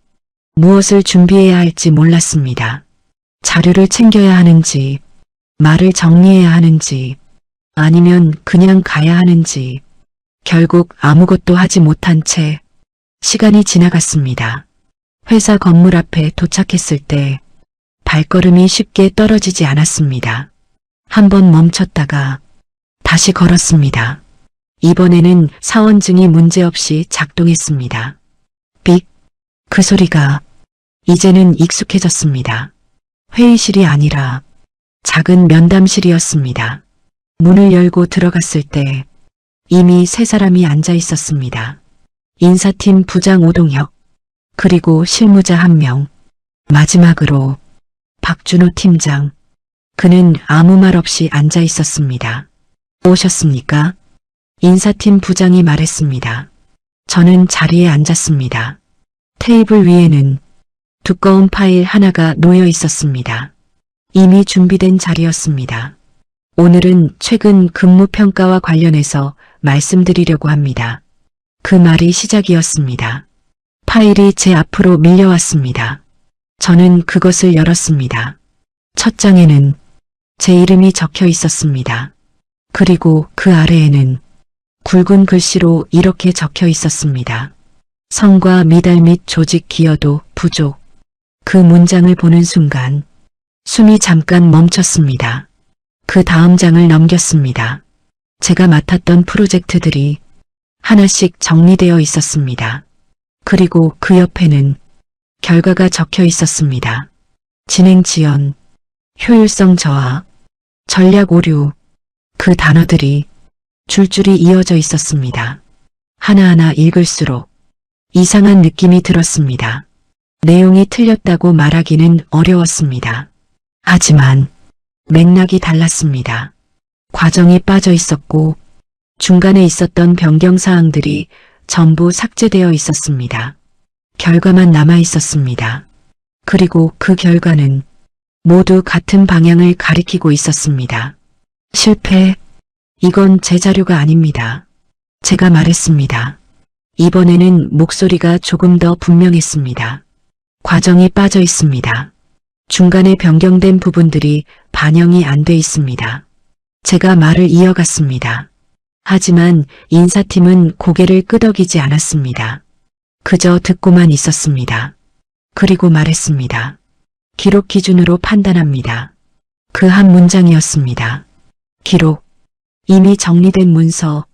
무엇을 준비해야 할지 몰랐습니다. 자료를 챙겨야 하는지, 말을 정리해야 하는지, 아니면 그냥 가야 하는지, 결국 아무것도 하지 못한 채 시간이 지나갔습니다. 회사 건물 앞에 도착했을 때 발걸음이 쉽게 떨어지지 않았습니다. 한번 멈췄다가 다시 걸었습니다. 이번에는 사원증이 문제없이 작동했습니다. 삑! 그 소리가 이제는 익숙해졌습니다. 회의실이 아니라 작은 면담실이었습니다. 문을 열고 들어갔을 때 이미 세 사람이 앉아 있었습니다. 인사팀 부장 오동혁, 그리고 실무자 1명, 마지막으로 박준호 팀장. 그는 아무 말 없이 앉아 있었습니다. 오셨습니까? 인사팀 부장이 말했습니다. 저는 자리에 앉았습니다. 테이블 위에는 두꺼운 파일 하나가 놓여 있었습니다. 이미 준비된 자리였습니다. 오늘은 최근 근무평가와 관련해서 말씀드리려고 합니다. 그 말이 시작이었습니다. 파일이 제 앞으로 밀려왔습니다. 저는 그것을 열었습니다. 첫 장에는 제 이름이 적혀 있었습니다. 그리고 그 아래에는 굵은 글씨로 이렇게 적혀 있었습니다. 성과 미달 및 조직 기여도 부족. 그 문장을 보는 순간 숨이 잠깐 멈췄습니다. 그 다음 장을 넘겼습니다. 제가 맡았던 프로젝트들이 하나씩 정리되어 있었습니다. 그리고 그 옆에는 결과가 적혀 있었습니다. 진행 지연, 효율성 저하, 전략 오류, 그 단어들이 줄줄이 이어져 있었습니다. 하나하나 읽을수록 이상한 느낌이 들었습니다. 내용이 틀렸다고 말하기는 어려웠습니다. 하지만 맥락이 달랐습니다. 과정이 빠져 있었고 중간에 있었던 변경 사항들이 전부 삭제되어 있었습니다. 결과만 남아 있었습니다. 그리고 그 결과는 모두 같은 방향을 가리키고 있었습니다. 실패. 이건 제 자료가 아닙니다. 제가 말했습니다. 이번에는 목소리가 조금 더 분명했습니다. 과정이 빠져 있습니다. 중간에 변경된 부분들이 반영이 안 돼 있습니다. 제가 말을 이어갔습니다. 하지만 인사팀은 고개를 끄덕이지 않았습니다. 그저 듣고만 있었습니다. 그리고 말했습니다. 기록 기준으로 판단합니다. 그 한 문장이었습니다. 기록. 이미 정리된 문서.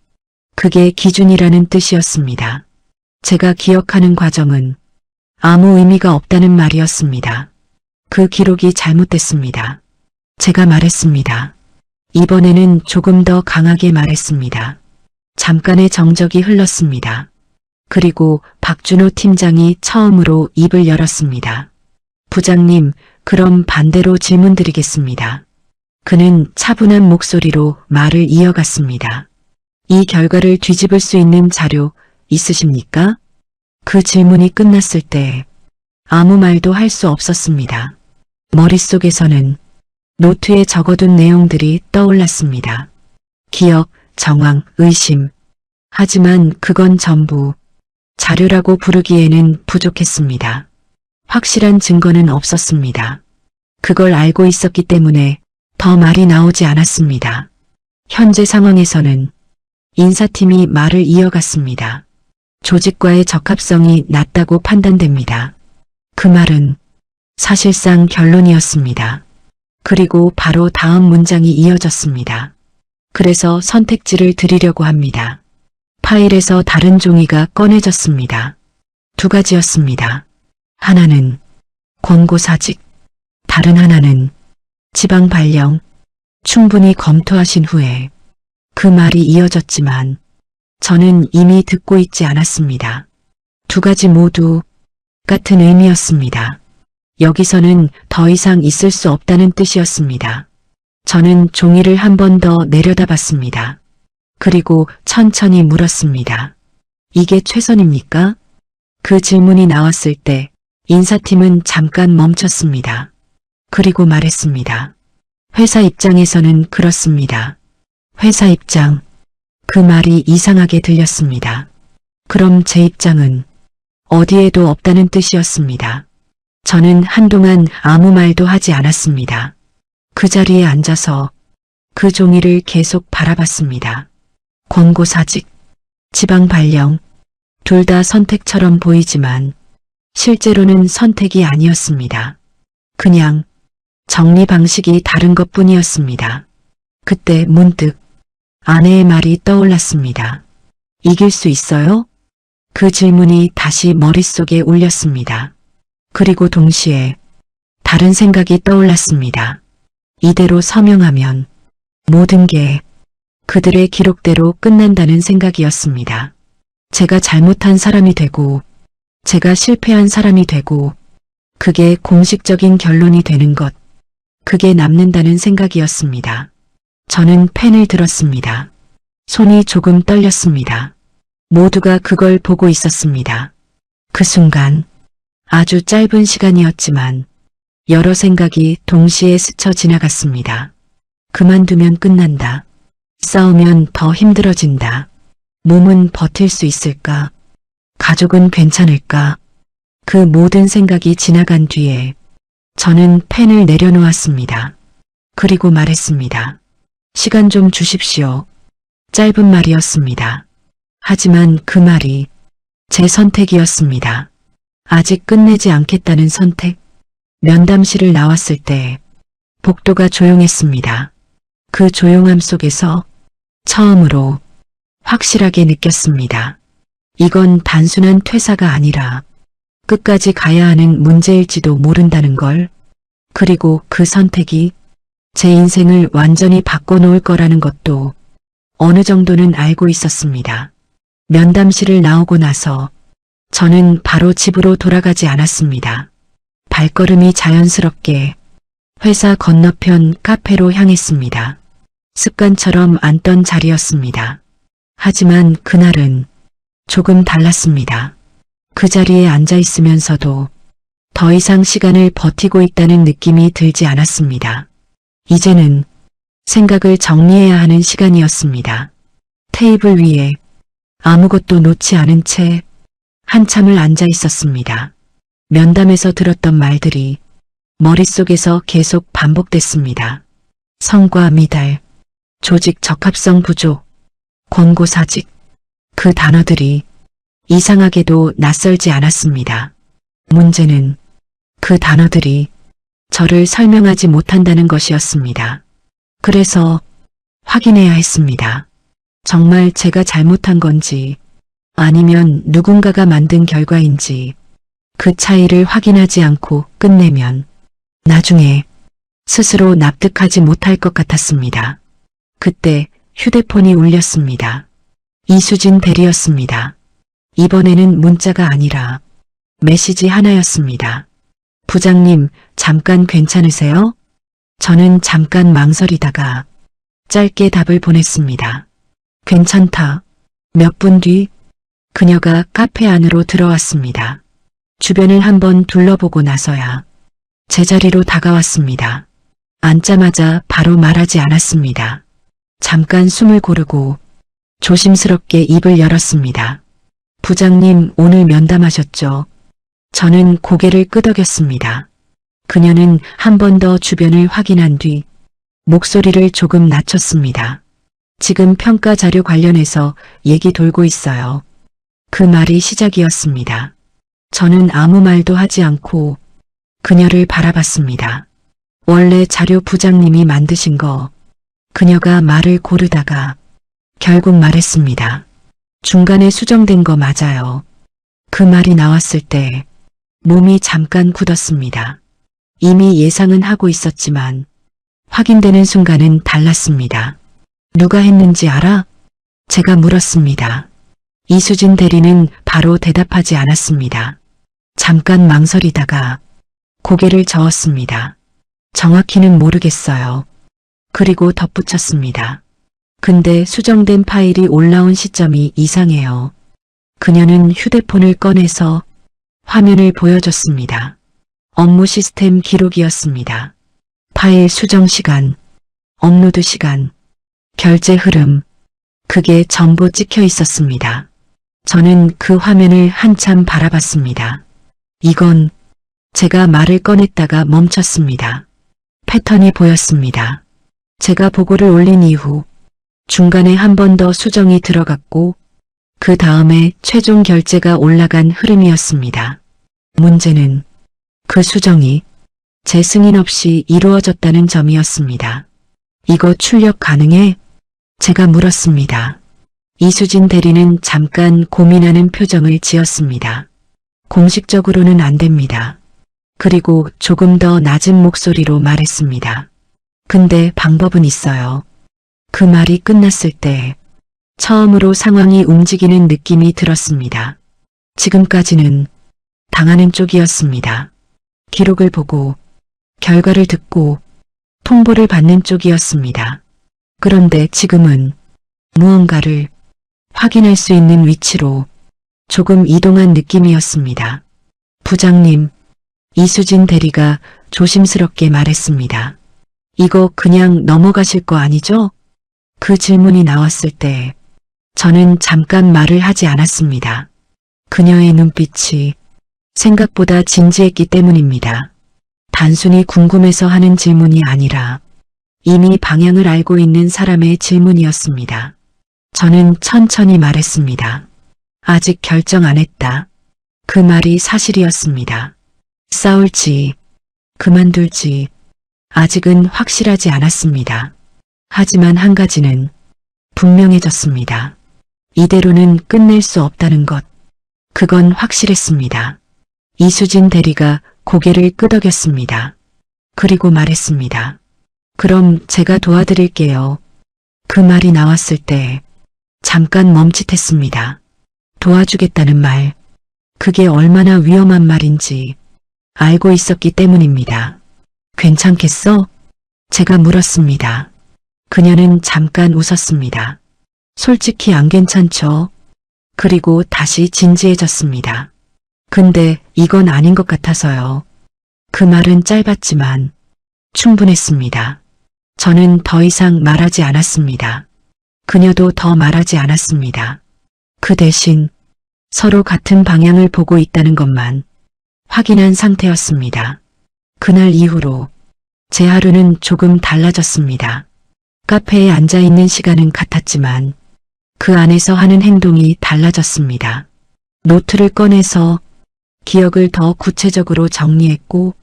그게 기준이라는 뜻이었습니다. 제가 기억하는 과정은 아무 의미가 없다는 말이었습니다. 그 기록이 잘못됐습니다. 제가 말했습니다. 이번에는 조금 더 강하게 말했습니다. 잠깐의 정적이 흘렀습니다. 그리고 박준호 팀장이 처음으로 입을 열었습니다. 부장님, 그럼 반대로 질문드리겠습니다. 그는 차분한 목소리로 말을 이어갔습니다. 이 결과를 뒤집을 수 있는 자료 있으십니까? 그 질문이 끝났을 때 아무 말도 할 수 없었습니다. 머릿속에서는 노트에 적어둔 내용들이 떠올랐습니다. 기억, 정황, 의심. 하지만 그건 전부 자료라고 부르기에는 부족했습니다. 확실한 증거는 없었습니다. 그걸 알고 있었기 때문에 더 말이 나오지 않았습니다. 현재 상황에서는 인사팀이 말을 이어갔습니다. 조직과의 적합성이 낮다고 판단됩니다. 그 말은 사실상 결론이었습니다. 그리고 바로 다음 문장이 이어졌습니다. 그래서 선택지를 드리려고 합니다. 파일에서 다른 종이가 꺼내졌습니다. 두 가지였습니다. 하나는 권고사직, 다른 하나는 지방 발령. 충분히 검토하신 후에 그 말이 이어졌지만 저는 이미 듣고 있지 않았습니다. 두 가지 모두 같은 의미였습니다. 여기서는 더 이상 있을 수 없다는 뜻이었습니다. 저는 종이를 한 번 더 내려다봤습니다. 그리고 천천히 물었습니다. 이게 최선입니까? 그 질문이 나왔을 때 인사팀은 잠깐 멈췄습니다. 그리고 말했습니다. 회사 입장에서는 그렇습니다. 회사 입장. 그 말이 이상하게 들렸습니다. 그럼 제 입장은 어디에도 없다는 뜻이었습니다. 저는 한동안 아무 말도 하지 않았습니다. 그 자리에 앉아서 그 종이를 계속 바라봤습니다. 권고사직, 지방 발령, 둘 다 선택처럼 보이지만 실제로는 선택이 아니었습니다. 그냥 정리 방식이 다른 것뿐이었습니다. 그때 문득 아내의 말이 떠올랐습니다. 이길 수 있어요? 그 질문이 다시 머릿속에 울렸습니다. 그리고 동시에 다른 생각이 떠올랐습니다. 이대로 서명하면 모든 게 그들의 기록대로 끝난다는 생각이었습니다. 제가 잘못한 사람이 되고 제가 실패한 사람이 되고 그게 공식적인 결론이 되는 것, 그게 남는다는 생각이었습니다. 저는 펜을 들었습니다. 손이 조금 떨렸습니다. 모두가 그걸 보고 있었습니다. 그 순간 아주 짧은 시간이었지만 여러 생각이 동시에 스쳐 지나갔습니다. 그만두면 끝난다. 싸우면 더 힘들어진다. 몸은 버틸 수 있을까? 가족은 괜찮을까? 그 모든 생각이 지나간 뒤에 저는 펜을 내려놓았습니다. 그리고 말했습니다. 시간 좀 주십시오. 짧은 말이었습니다. 하지만 그 말이 제 선택이었습니다. 아직 끝내지 않겠다는 선택. 면담실을 나왔을 때 복도가 조용했습니다. 그 조용함 속에서 처음으로 확실하게 느꼈습니다. 이건 단순한 퇴사가 아니라 끝까지 가야 하는 문제일지도 모른다는 걸. 그리고 그 선택이 제 인생을 완전히 바꿔놓을 거라는 것도 어느 정도는 알고 있었습니다. 면담실을 나오고 나서 저는 바로 집으로 돌아가지 않았습니다. 발걸음이 자연스럽게 회사 건너편 카페로 향했습니다. 습관처럼 앉던 자리였습니다. 하지만 그날은 조금 달랐습니다. 그 자리에 앉아 있으면서도 더 이상 시간을 버티고 있다는 느낌이 들지 않았습니다. 이제는 생각을 정리해야 하는 시간이었습니다. 테이블 위에 아무것도 놓지 않은 채 한참을 앉아 있었습니다. 면담에서 들었던 말들이 머릿속에서 계속 반복됐습니다. 성과 미달, 조직 적합성 부족, 권고사직. 그 단어들이 이상하게도 낯설지 않았습니다. 문제는 그 단어들이 저를 설명하지 못한다는 것이었습니다. 그래서 확인해야 했습니다. 정말 제가 잘못한 건지 아니면 누군가가 만든 결과인지 그 차이를 확인하지 않고 끝내면 나중에 스스로 납득하지 못할 것 같았습니다. 그때 휴대폰이 울렸습니다. 이수진 대리였습니다. 이번에는 문자가 아니라 메시지 하나였습니다. 부장님, 잠깐 괜찮으세요? 저는 잠깐 망설이다가 짧게 답을 보냈습니다. 괜찮다. 몇 분 뒤 그녀가 카페 안으로 들어왔습니다. 주변을 한번 둘러보고 나서야 제자리로 다가왔습니다. 앉자마자 바로 말하지 않았습니다. 잠깐 숨을 고르고 조심스럽게 입을 열었습니다. 부장님, 오늘 면담하셨죠? 저는 고개를 끄덕였습니다. 그녀는 한 번 더 주변을 확인한 뒤 목소리를 조금 낮췄습니다. 지금 평가 자료 관련해서 얘기 돌고 있어요. 그 말이 시작이었습니다. 저는 아무 말도 하지 않고 그녀를 바라봤습니다. 원래 자료 부장님이 만드신 거. 그녀가 말을 고르다가 결국 말했습니다. 중간에 수정된 거 맞아요. 그 말이 나왔을 때 몸이 잠깐 굳었습니다. 이미 예상은 하고 있었지만 확인되는 순간은 달랐습니다. 누가 했는지 알아? 제가 물었습니다. 이수진 대리는 바로 대답하지 않았습니다. 잠깐 망설이다가 고개를 저었습니다. 정확히는 모르겠어요. 그리고 덧붙였습니다. 근데 수정된 파일이 올라온 시점이 이상해요. 그녀는 휴대폰을 꺼내서 화면을 보여줬습니다. 업무 시스템 기록이었습니다. 파일 수정 시간, 업로드 시간, 결제 흐름, 그게 전부 찍혀 있었습니다. 저는 그 화면을 한참 바라봤습니다. 이건 제가 말을 꺼냈다가 멈췄습니다. 패턴이 보였습니다. 제가 보고를 올린 이후 중간에 한 번 더 수정이 들어갔고 그 다음에 최종 결제가 올라간 흐름이었습니다. 문제는 그 수정이 제 승인 없이 이루어졌다는 점이었습니다. 이거 출력 가능해? 제가 물었습니다. 이수진 대리는 잠깐 고민하는 표정을 지었습니다. 공식적으로는 안 됩니다. 그리고 조금 더 낮은 목소리로 말했습니다. 근데 방법은 있어요. 그 말이 끝났을 때 처음으로 상황이 움직이는 느낌이 들었습니다. 지금까지는 당하는 쪽이었습니다. 기록을 보고 결과를 듣고 통보를 받는 쪽이었습니다. 그런데 지금은 무언가를 확인할 수 있는 위치로 조금 이동한 느낌이었습니다. 부장님, 이수진 대리가 조심스럽게 말했습니다. 이거 그냥 넘어가실 거 아니죠? 그 질문이 나왔을 때 저는 잠깐 말을 하지 않았습니다. 그녀의 눈빛이 생각보다 진지했기 때문입니다. 단순히 궁금해서 하는 질문이 아니라 이미 방향을 알고 있는 사람의 질문이었습니다. 저는 천천히 말했습니다. 아직 결정 안 했다. 그 말이 사실이었습니다. 싸울지, 그만둘지, 아직은 확실하지 않았습니다. 하지만 한 가지는 분명해졌습니다. 이대로는 끝낼 수 없다는 것. 그건 확실했습니다. 이수진 대리가 고개를 끄덕였습니다. 그리고 말했습니다. 그럼 제가 도와드릴게요. 그 말이 나왔을 때 잠깐 멈칫했습니다. 도와주겠다는 말, 그게 얼마나 위험한 말인지 알고 있었기 때문입니다. 괜찮겠어? 제가 물었습니다. 그녀는 잠깐 웃었습니다. 솔직히 안 괜찮죠? 그리고 다시 진지해졌습니다. 근데 이건 아닌 것 같아서요. 그 말은 짧았지만 충분했습니다. 저는 더 이상 말하지 않았습니다. 그녀도 더 말하지 않았습니다. 그 대신 서로 같은 방향을 보고 있다는 것만 확인한 상태였습니다. 그날 이후로 제 하루는 조금 달라졌습니다. 카페에 앉아있는 시간은 같았지만 그 안에서 하는 행동이 달라졌습니다. 노트를 꺼내서 기억을 더 구체적으로 정리했고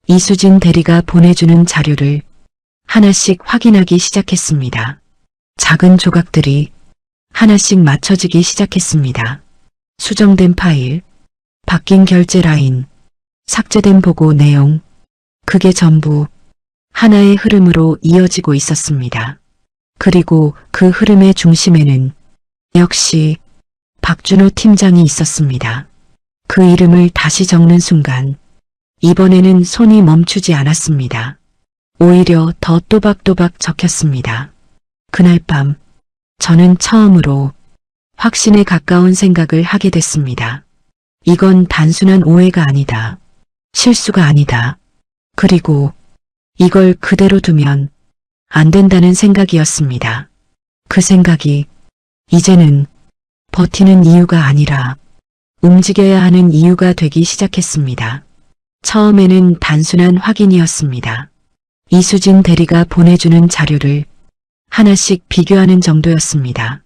이수진 대리가 보내주는 자료를 하나씩 확인하기 시작했습니다. 작은 조각들이 하나씩 맞춰지기 시작했습니다. 수정된 파일, 바뀐 결제 라인, 삭제된 보고 내용, 그게 전부 하나의 흐름으로 이어지고 있었습니다. 그리고 그 흐름의 중심에는 역시 박준호 팀장이 있었습니다. 그 이름을 다시 적는 순간 이번에는 손이 멈추지 않았습니다. 오히려 더 또박또박 적혔습니다. 그날 밤 저는 처음으로 확신에 가까운 생각을 하게 됐습니다. 이건 단순한 오해가 아니다. 실수가 아니다. 그리고 이걸 그대로 두면 안 된다는 생각이었습니다. 그 생각이 이제는 버티는 이유가 아니라 움직여야 하는 이유가 되기 시작했습니다. 처음에는 단순한 확인이었습니다. 이수진 대리가 보내주는 자료를 하나씩 비교하는 정도였습니다.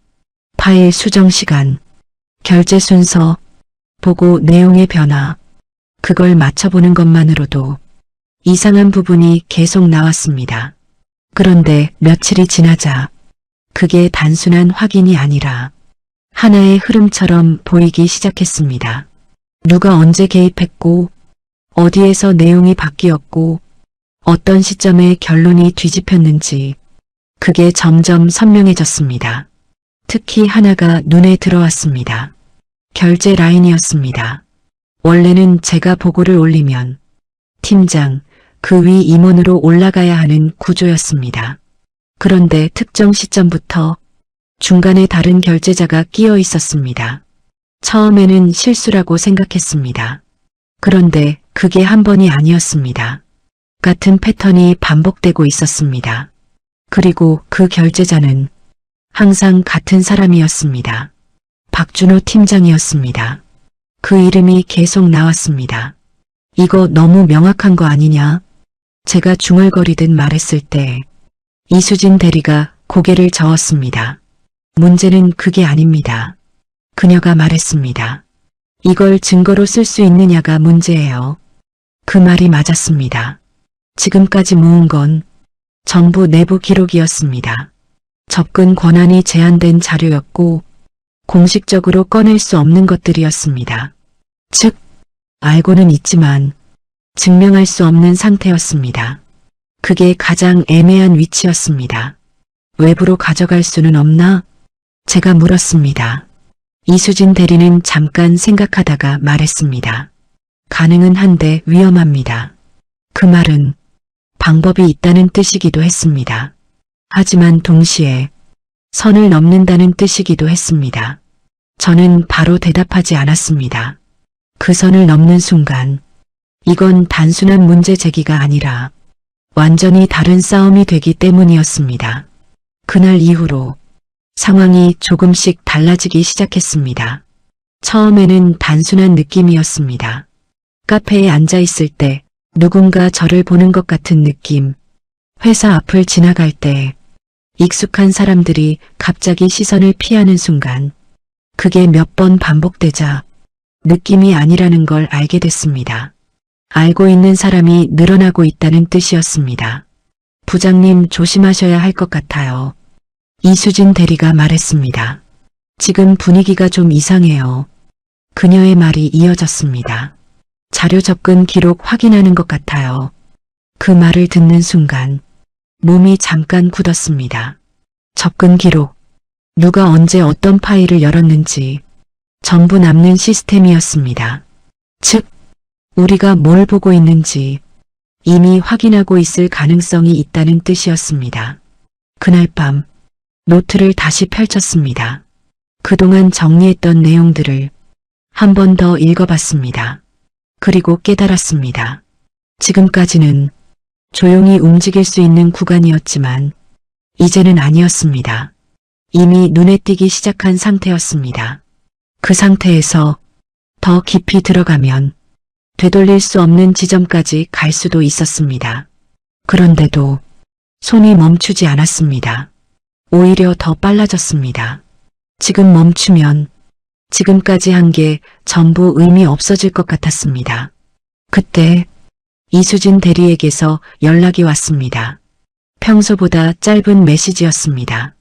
파일 수정 시간, 결제 순서, 보고 내용의 변화, 그걸 맞춰보는 것만으로도 이상한 부분이 계속 나왔습니다. 그런데 며칠이 지나자 그게 단순한 확인이 아니라 하나의 흐름처럼 보이기 시작했습니다. 누가 언제 개입했고 어디에서 내용이 바뀌었고 어떤 시점에 결론이 뒤집혔는지 그게 점점 선명해졌습니다. 특히 하나가 눈에 들어왔습니다. 결제 라인이었습니다. 원래는 제가 보고를 올리면 팀장, 그 위 임원으로 올라가야 하는 구조였습니다. 그런데 특정 시점부터 중간에 다른 결제자가 끼어 있었습니다. 처음에는 실수라고 생각했습니다. 그런데 그게 한 번이 아니었습니다. 같은 패턴이 반복되고 있었습니다. 그리고 그 결제자는 항상 같은 사람이었습니다. 박준호 팀장이었습니다. 그 이름이 계속 나왔습니다. 이거 너무 명확한 거 아니냐? 제가 중얼거리듯 말했을 때 이수진 대리가 고개를 저었습니다. 문제는 그게 아닙니다. 그녀가 말했습니다. 이걸 증거로 쓸 수 있느냐가 문제예요. 그 말이 맞았습니다. 지금까지 모은 건 전부 내부 기록이었습니다. 접근 권한이 제한된 자료였고 공식적으로 꺼낼 수 없는 것들이었습니다. 즉, 알고는 있지만 증명할 수 없는 상태였습니다. 그게 가장 애매한 위치였습니다. 외부로 가져갈 수는 없나? 제가 물었습니다. 이수진 대리는 잠깐 생각하다가 말했습니다. 가능은 한데 위험합니다. 그 말은 방법이 있다는 뜻이기도 했습니다. 하지만 동시에 선을 넘는다는 뜻이기도 했습니다. 저는 바로 대답하지 않았습니다. 그 선을 넘는 순간 이건 단순한 문제 제기가 아니라 완전히 다른 싸움이 되기 때문이었습니다. 그날 이후로 상황이 조금씩 달라지기 시작했습니다. 처음에는 단순한 느낌이었습니다. 카페에 앉아 있을 때 누군가 저를 보는 것 같은 느낌, 회사 앞을 지나갈 때 익숙한 사람들이 갑자기 시선을 피하는 순간, 그게 몇 번 반복되자 느낌이 아니라는 걸 알게 됐습니다. 알고 있는 사람이 늘어나고 있다는 뜻이었습니다. 부장님 조심하셔야 할 것 같아요. 이수진 대리가 말했습니다. 지금 분위기가 좀 이상해요. 그녀의 말이 이어졌습니다. 자료 접근 기록 확인하는 것 같아요. 그 말을 듣는 순간 몸이 잠깐 굳었습니다. 접근 기록, 누가 언제 어떤 파일을 열었는지 전부 남는 시스템이었습니다. 즉, 우리가 뭘 보고 있는지 이미 확인하고 있을 가능성이 있다는 뜻이었습니다. 그날 밤 노트를 다시 펼쳤습니다. 그동안 정리했던 내용들을 한 번 더 읽어봤습니다. 그리고 깨달았습니다. 지금까지는 조용히 움직일 수 있는 구간이었지만 이제는 아니었습니다. 이미 눈에 띄기 시작한 상태였습니다. 그 상태에서 더 깊이 들어가면 되돌릴 수 없는 지점까지 갈 수도 있었습니다. 그런데도 손이 멈추지 않았습니다. 오히려 더 빨라졌습니다. 지금 멈추면 지금까지 한 게 전부 의미 없어질 것 같았습니다. 그때 이수진 대리에게서 연락이 왔습니다. 평소보다 짧은 메시지였습니다.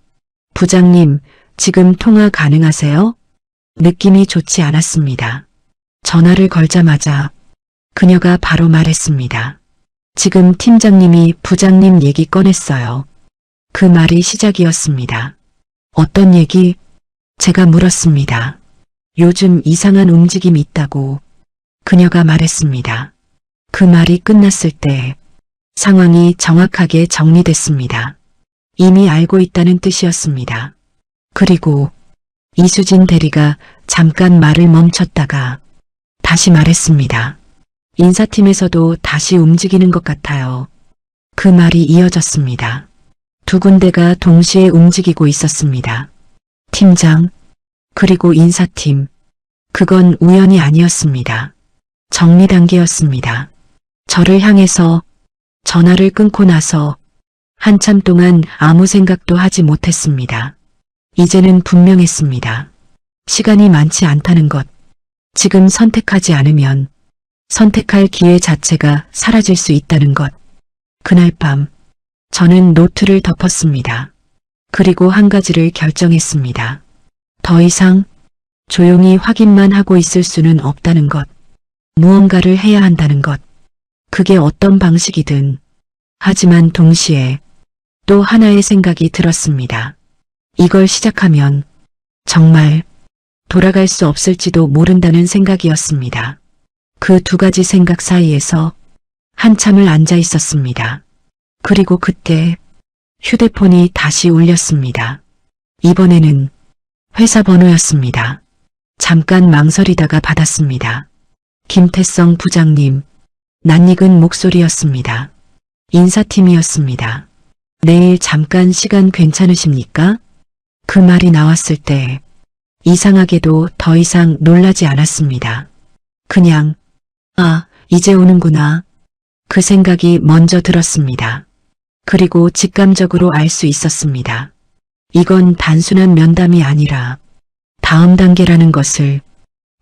부장님, 지금 통화 가능하세요? 느낌이 좋지 않았습니다. 전화를 걸자마자 그녀가 바로 말했습니다. 지금 팀장님이 부장님 얘기 꺼냈어요. 그 말이 시작이었습니다. 어떤 얘기? 제가 물었습니다. 요즘 이상한 움직임이 있다고 그녀가 말했습니다. 그 말이 끝났을 때 상황이 정확하게 정리됐습니다. 이미 알고 있다는 뜻이었습니다. 그리고 이수진 대리가 잠깐 말을 멈췄다가 다시 말했습니다. 인사팀에서도 다시 움직이는 것 같아요. 그 말이 이어졌습니다. 두 군데가 동시에 움직이고 있었습니다. 팀장, 그리고 인사팀. 그건 우연이 아니었습니다. 정리 단계였습니다. 저를 향해서 전화를 끊고 나서 한참 동안 아무 생각도 하지 못했습니다. 이제는 분명했습니다. 시간이 많지 않다는 것. 지금 선택하지 않으면 선택할 기회 자체가 사라질 수 있다는 것. 그날 밤 저는 노트를 덮었습니다. 그리고 한 가지를 결정했습니다. 더 이상 조용히 확인만 하고 있을 수는 없다는 것. 무언가를 해야 한다는 것. 그게 어떤 방식이든. 하지만 동시에 또 하나의 생각이 들었습니다. 이걸 시작하면 정말 돌아갈 수 없을지도 모른다는 생각이었습니다. 그 두 가지 생각 사이에서 한참을 앉아 있었습니다. 그리고 그때 휴대폰이 다시 울렸습니다. 이번에는 회사 번호였습니다. 잠깐 망설이다가 받았습니다. 김태성 부장님, 낯익은 목소리였습니다. 인사팀이었습니다. 내일 잠깐 시간 괜찮으십니까? 그 말이 나왔을 때 이상하게도 더 이상 놀라지 않았습니다. 그냥 아, 이제 오는구나. 그 생각이 먼저 들었습니다. 그리고 직감적으로 알 수 있었습니다. 이건 단순한 면담이 아니라 다음 단계라는 것을.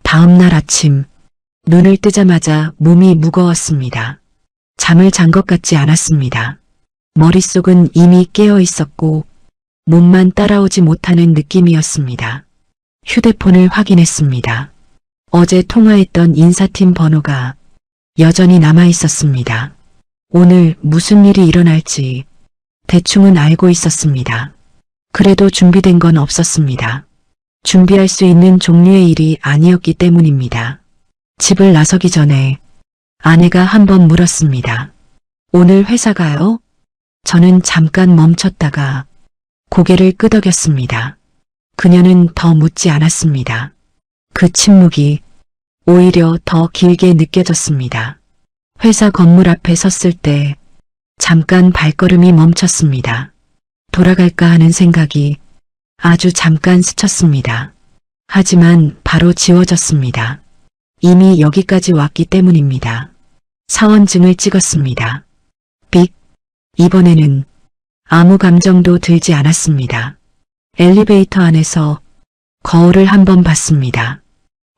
다음 날 아침 눈을 뜨자마자 몸이 무거웠습니다. 잠을 잔 것 같지 않았습니다. 머릿속은 이미 깨어 있었고 몸만 따라오지 못하는 느낌이었습니다. 휴대폰을 확인했습니다. 어제 통화했던 인사팀 번호가 여전히 남아 있었습니다. 오늘 무슨 일이 일어날지 대충은 알고 있었습니다. 그래도 준비된 건 없었습니다. 준비할 수 있는 종류의 일이 아니었기 때문입니다. 집을 나서기 전에 아내가 한 번 물었습니다. 오늘 회사 가요? 저는 잠깐 멈췄다가 고개를 끄덕였습니다. 그녀는 더 묻지 않았습니다. 그 침묵이 오히려 더 길게 느껴졌습니다. 회사 건물 앞에 섰을 때 잠깐 발걸음이 멈췄습니다. 돌아갈까 하는 생각이 아주 잠깐 스쳤습니다. 하지만 바로 지워졌습니다. 이미 여기까지 왔기 때문입니다. 사원증을 찍었습니다. 삑! 이번에는 아무 감정도 들지 않았습니다. 엘리베이터 안에서 거울을 한번 봤습니다.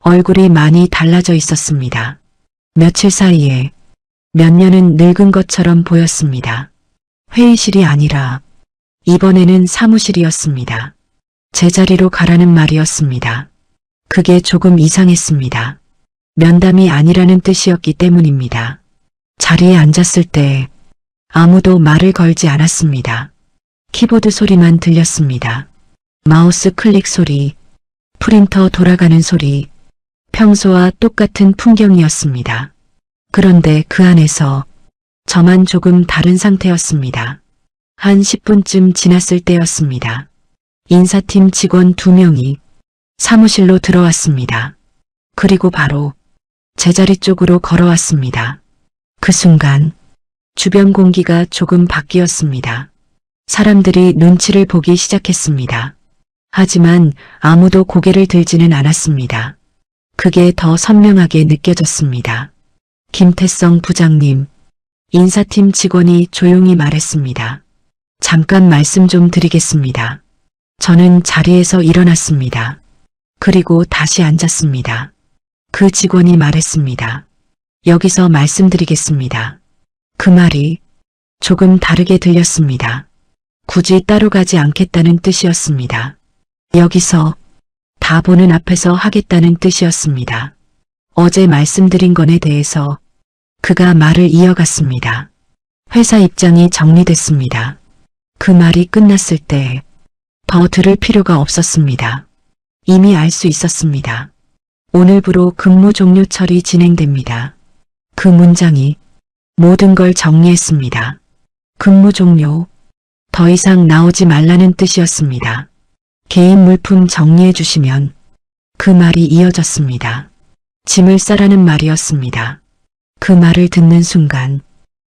얼굴이 많이 달라져 있었습니다. 며칠 사이에 몇 년은 늙은 것처럼 보였습니다. 회의실이 아니라 이번에는 사무실이었습니다. 제자리로 가라는 말이었습니다. 그게 조금 이상했습니다. 면담이 아니라는 뜻이었기 때문입니다. 자리에 앉았을 때 아무도 말을 걸지 않았습니다. 키보드 소리만 들렸습니다. 마우스 클릭 소리, 프린터 돌아가는 소리, 평소와 똑같은 풍경이었습니다. 그런데 그 안에서 저만 조금 다른 상태였습니다. 한 10분쯤 지났을 때였습니다. 인사팀 직원 2명이 사무실로 들어왔습니다. 그리고 바로 제자리 쪽으로 걸어왔습니다. 그 순간 주변 공기가 조금 바뀌었습니다. 사람들이 눈치를 보기 시작했습니다. 하지만 아무도 고개를 들지는 않았습니다. 그게 더 선명하게 느껴졌습니다. 김태성 부장님, 인사팀 직원이 조용히 말했습니다. 잠깐 말씀 좀 드리겠습니다. 저는 자리에서 일어났습니다. 그리고 다시 앉았습니다. 그 직원이 말했습니다. 여기서 말씀드리겠습니다. 그 말이 조금 다르게 들렸습니다. 굳이 따로 가지 않겠다는 뜻이었습니다. 여기서 다 보는 앞에서 하겠다는 뜻이었습니다. 어제 말씀드린 것에 대해서 그가 말을 이어갔습니다. 회사 입장이 정리됐습니다. 그 말이 끝났을 때 더 들을 필요가 없었습니다. 이미 알 수 있었습니다. 오늘부로 근무 종료 처리 진행됩니다. 그 문장이 모든 걸 정리했습니다. 근무 종료, 더 이상 나오지 말라는 뜻이었습니다. 개인 물품 정리해 주시면 그 말이 이어졌습니다. 짐을 싸라는 말이었습니다. 그 말을 듣는 순간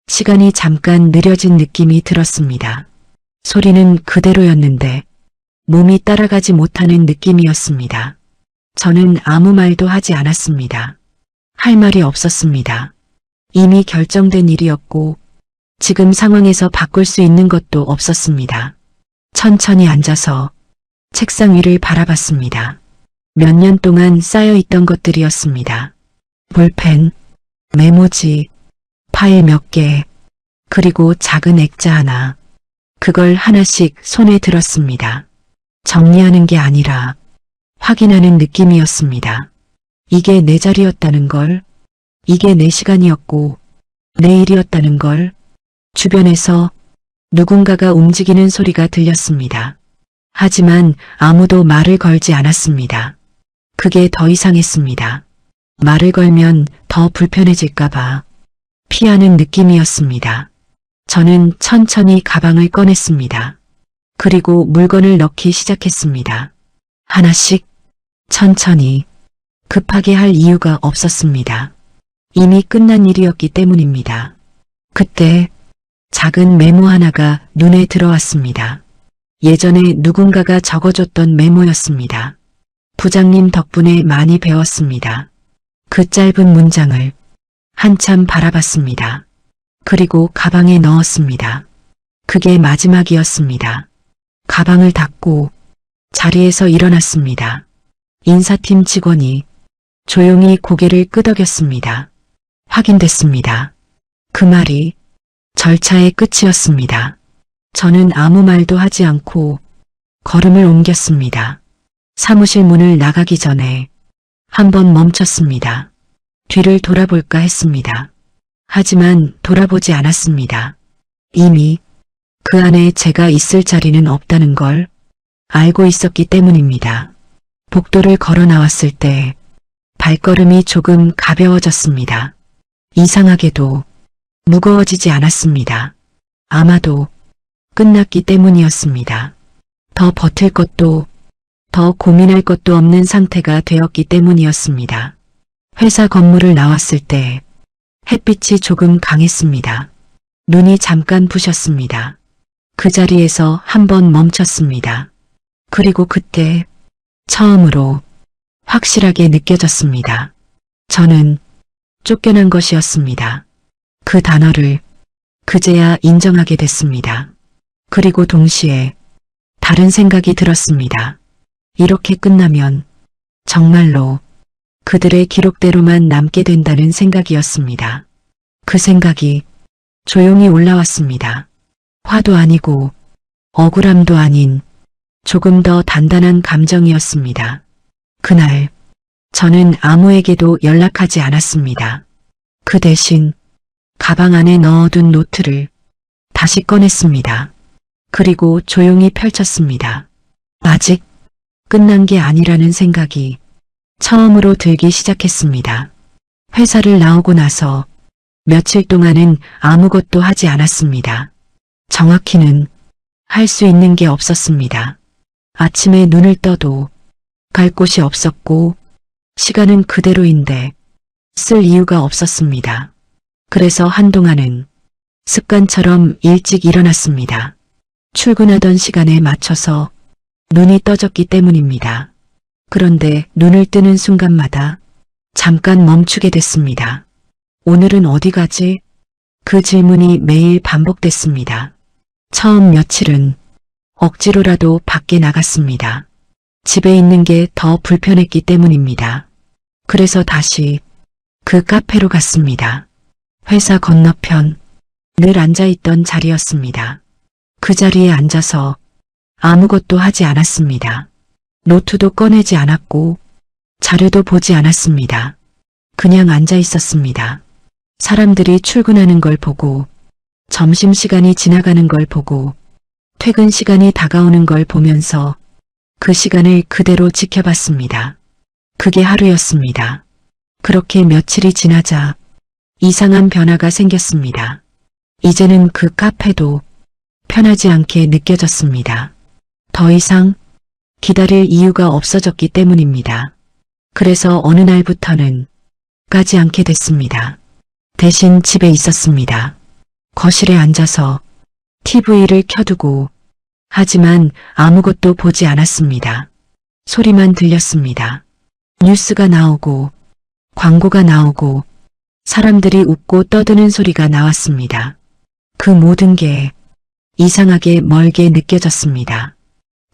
시간이 잠깐 느려진 느낌이 들었습니다. 소리는 그대로였는데 몸이 따라가지 못하는 느낌이었습니다. 저는 아무 말도 하지 않았습니다. 할 말이 없었습니다. 이미 결정된 일이었고 지금 상황에서 바꿀 수 있는 것도 없었습니다. 천천히 앉아서 책상 위를 바라봤습니다. 몇 년 동안 쌓여있던 것들이었습니다. 볼펜, 메모지, 파일 몇 개, 그리고 작은 액자 하나. 그걸 하나씩 손에 들었습니다. 정리하는 게 아니라 확인하는 느낌이었습니다. 이게 내 자리였다는 걸, 이게 내 시간이었고 내 일이었다는 걸. 주변에서 누군가가 움직이는 소리가 들렸습니다. 하지만 아무도 말을 걸지 않았습니다. 그게 더 이상했습니다. 말을 걸면 더 불편해질까봐 피하는 느낌이었습니다. 저는 천천히 가방을 꺼냈습니다. 그리고 물건을 넣기 시작했습니다. 하나씩, 천천히, 급하게 할 이유가 없었습니다. 이미 끝난 일이었기 때문입니다. 그때 작은 메모 하나가 눈에 들어왔습니다. 예전에 누군가가 적어줬던 메모였습니다. 부장님 덕분에 많이 배웠습니다. 그 짧은 문장을 한참 바라봤습니다. 그리고 가방에 넣었습니다. 그게 마지막이었습니다. 가방을 닫고 자리에서 일어났습니다. 인사팀 직원이 조용히 고개를 끄덕였습니다. 확인됐습니다. 그 말이 절차의 끝이었습니다. 저는 아무 말도 하지 않고 걸음을 옮겼습니다. 사무실 문을 나가기 전에 한번 멈췄습니다. 뒤를 돌아볼까 했습니다. 하지만 돌아보지 않았습니다. 이미 그 안에 제가 있을 자리는 없다는 걸 알고 있었기 때문입니다. 복도를 걸어 나왔을 때 발걸음이 조금 가벼워졌습니다. 이상하게도 무거워지지 않았습니다. 아마도 끝났기 때문이었습니다. 더 버틸 것도, 더 고민할 것도 없는 상태가 되었기 때문이었습니다. 회사 건물을 나왔을 때 햇빛이 조금 강했습니다. 눈이 잠깐 부셨습니다. 그 자리에서 한번 멈췄습니다. 그리고 그때 처음으로 확실하게 느껴졌습니다. 저는 쫓겨난 것이었습니다. 그 단어를 그제야 인정하게 됐습니다. 그리고 동시에 다른 생각이 들었습니다. 이렇게 끝나면 정말로 그들의 기록대로만 남게 된다는 생각이었습니다. 그 생각이 조용히 올라왔습니다. 화도 아니고 억울함도 아닌 조금 더 단단한 감정이었습니다. 그날 저는 아무에게도 연락하지 않았습니다. 그 대신 가방 안에 넣어둔 노트를 다시 꺼냈습니다. 그리고 조용히 펼쳤습니다. 아직 끝난 게 아니라는 생각이 처음으로 들기 시작했습니다. 회사를 나오고 나서 며칠 동안은 아무것도 하지 않았습니다. 정확히는 할 수 있는 게 없었습니다. 아침에 눈을 떠도 갈 곳이 없었고 시간은 그대로인데 쓸 이유가 없었습니다. 그래서 한동안은 습관처럼 일찍 일어났습니다. 출근하던 시간에 맞춰서 눈이 떠졌기 때문입니다. 그런데 눈을 뜨는 순간마다 잠깐 멈추게 됐습니다. 오늘은 어디 가지? 그 질문이 매일 반복됐습니다. 처음 며칠은 억지로라도 밖에 나갔습니다. 집에 있는 게 더 불편했기 때문입니다. 그래서 다시 그 카페로 갔습니다. 회사 건너편 늘 앉아있던 자리였습니다. 그 자리에 앉아서 아무것도 하지 않았습니다. 노트도 꺼내지 않았고 자료도 보지 않았습니다. 그냥 앉아 있었습니다. 사람들이 출근하는 걸 보고 점심시간이 지나가는 걸 보고 퇴근 시간이 다가오는 걸 보면서 그 시간을 그대로 지켜봤습니다. 그게 하루였습니다. 그렇게 며칠이 지나자 이상한 변화가 생겼습니다. 이제는 그 카페도 편하지 않게 느껴졌습니다. 더 이상 기다릴 이유가 없어졌기 때문입니다. 그래서 어느 날부터는 가지 않게 됐습니다. 대신 집에 있었습니다. 거실에 앉아서 TV를 켜두고 하지만 아무것도 보지 않았습니다. 소리만 들렸습니다. 뉴스가 나오고 광고가 나오고 사람들이 웃고 떠드는 소리가 나왔습니다. 그 모든 게 이상하게 멀게 느껴졌습니다.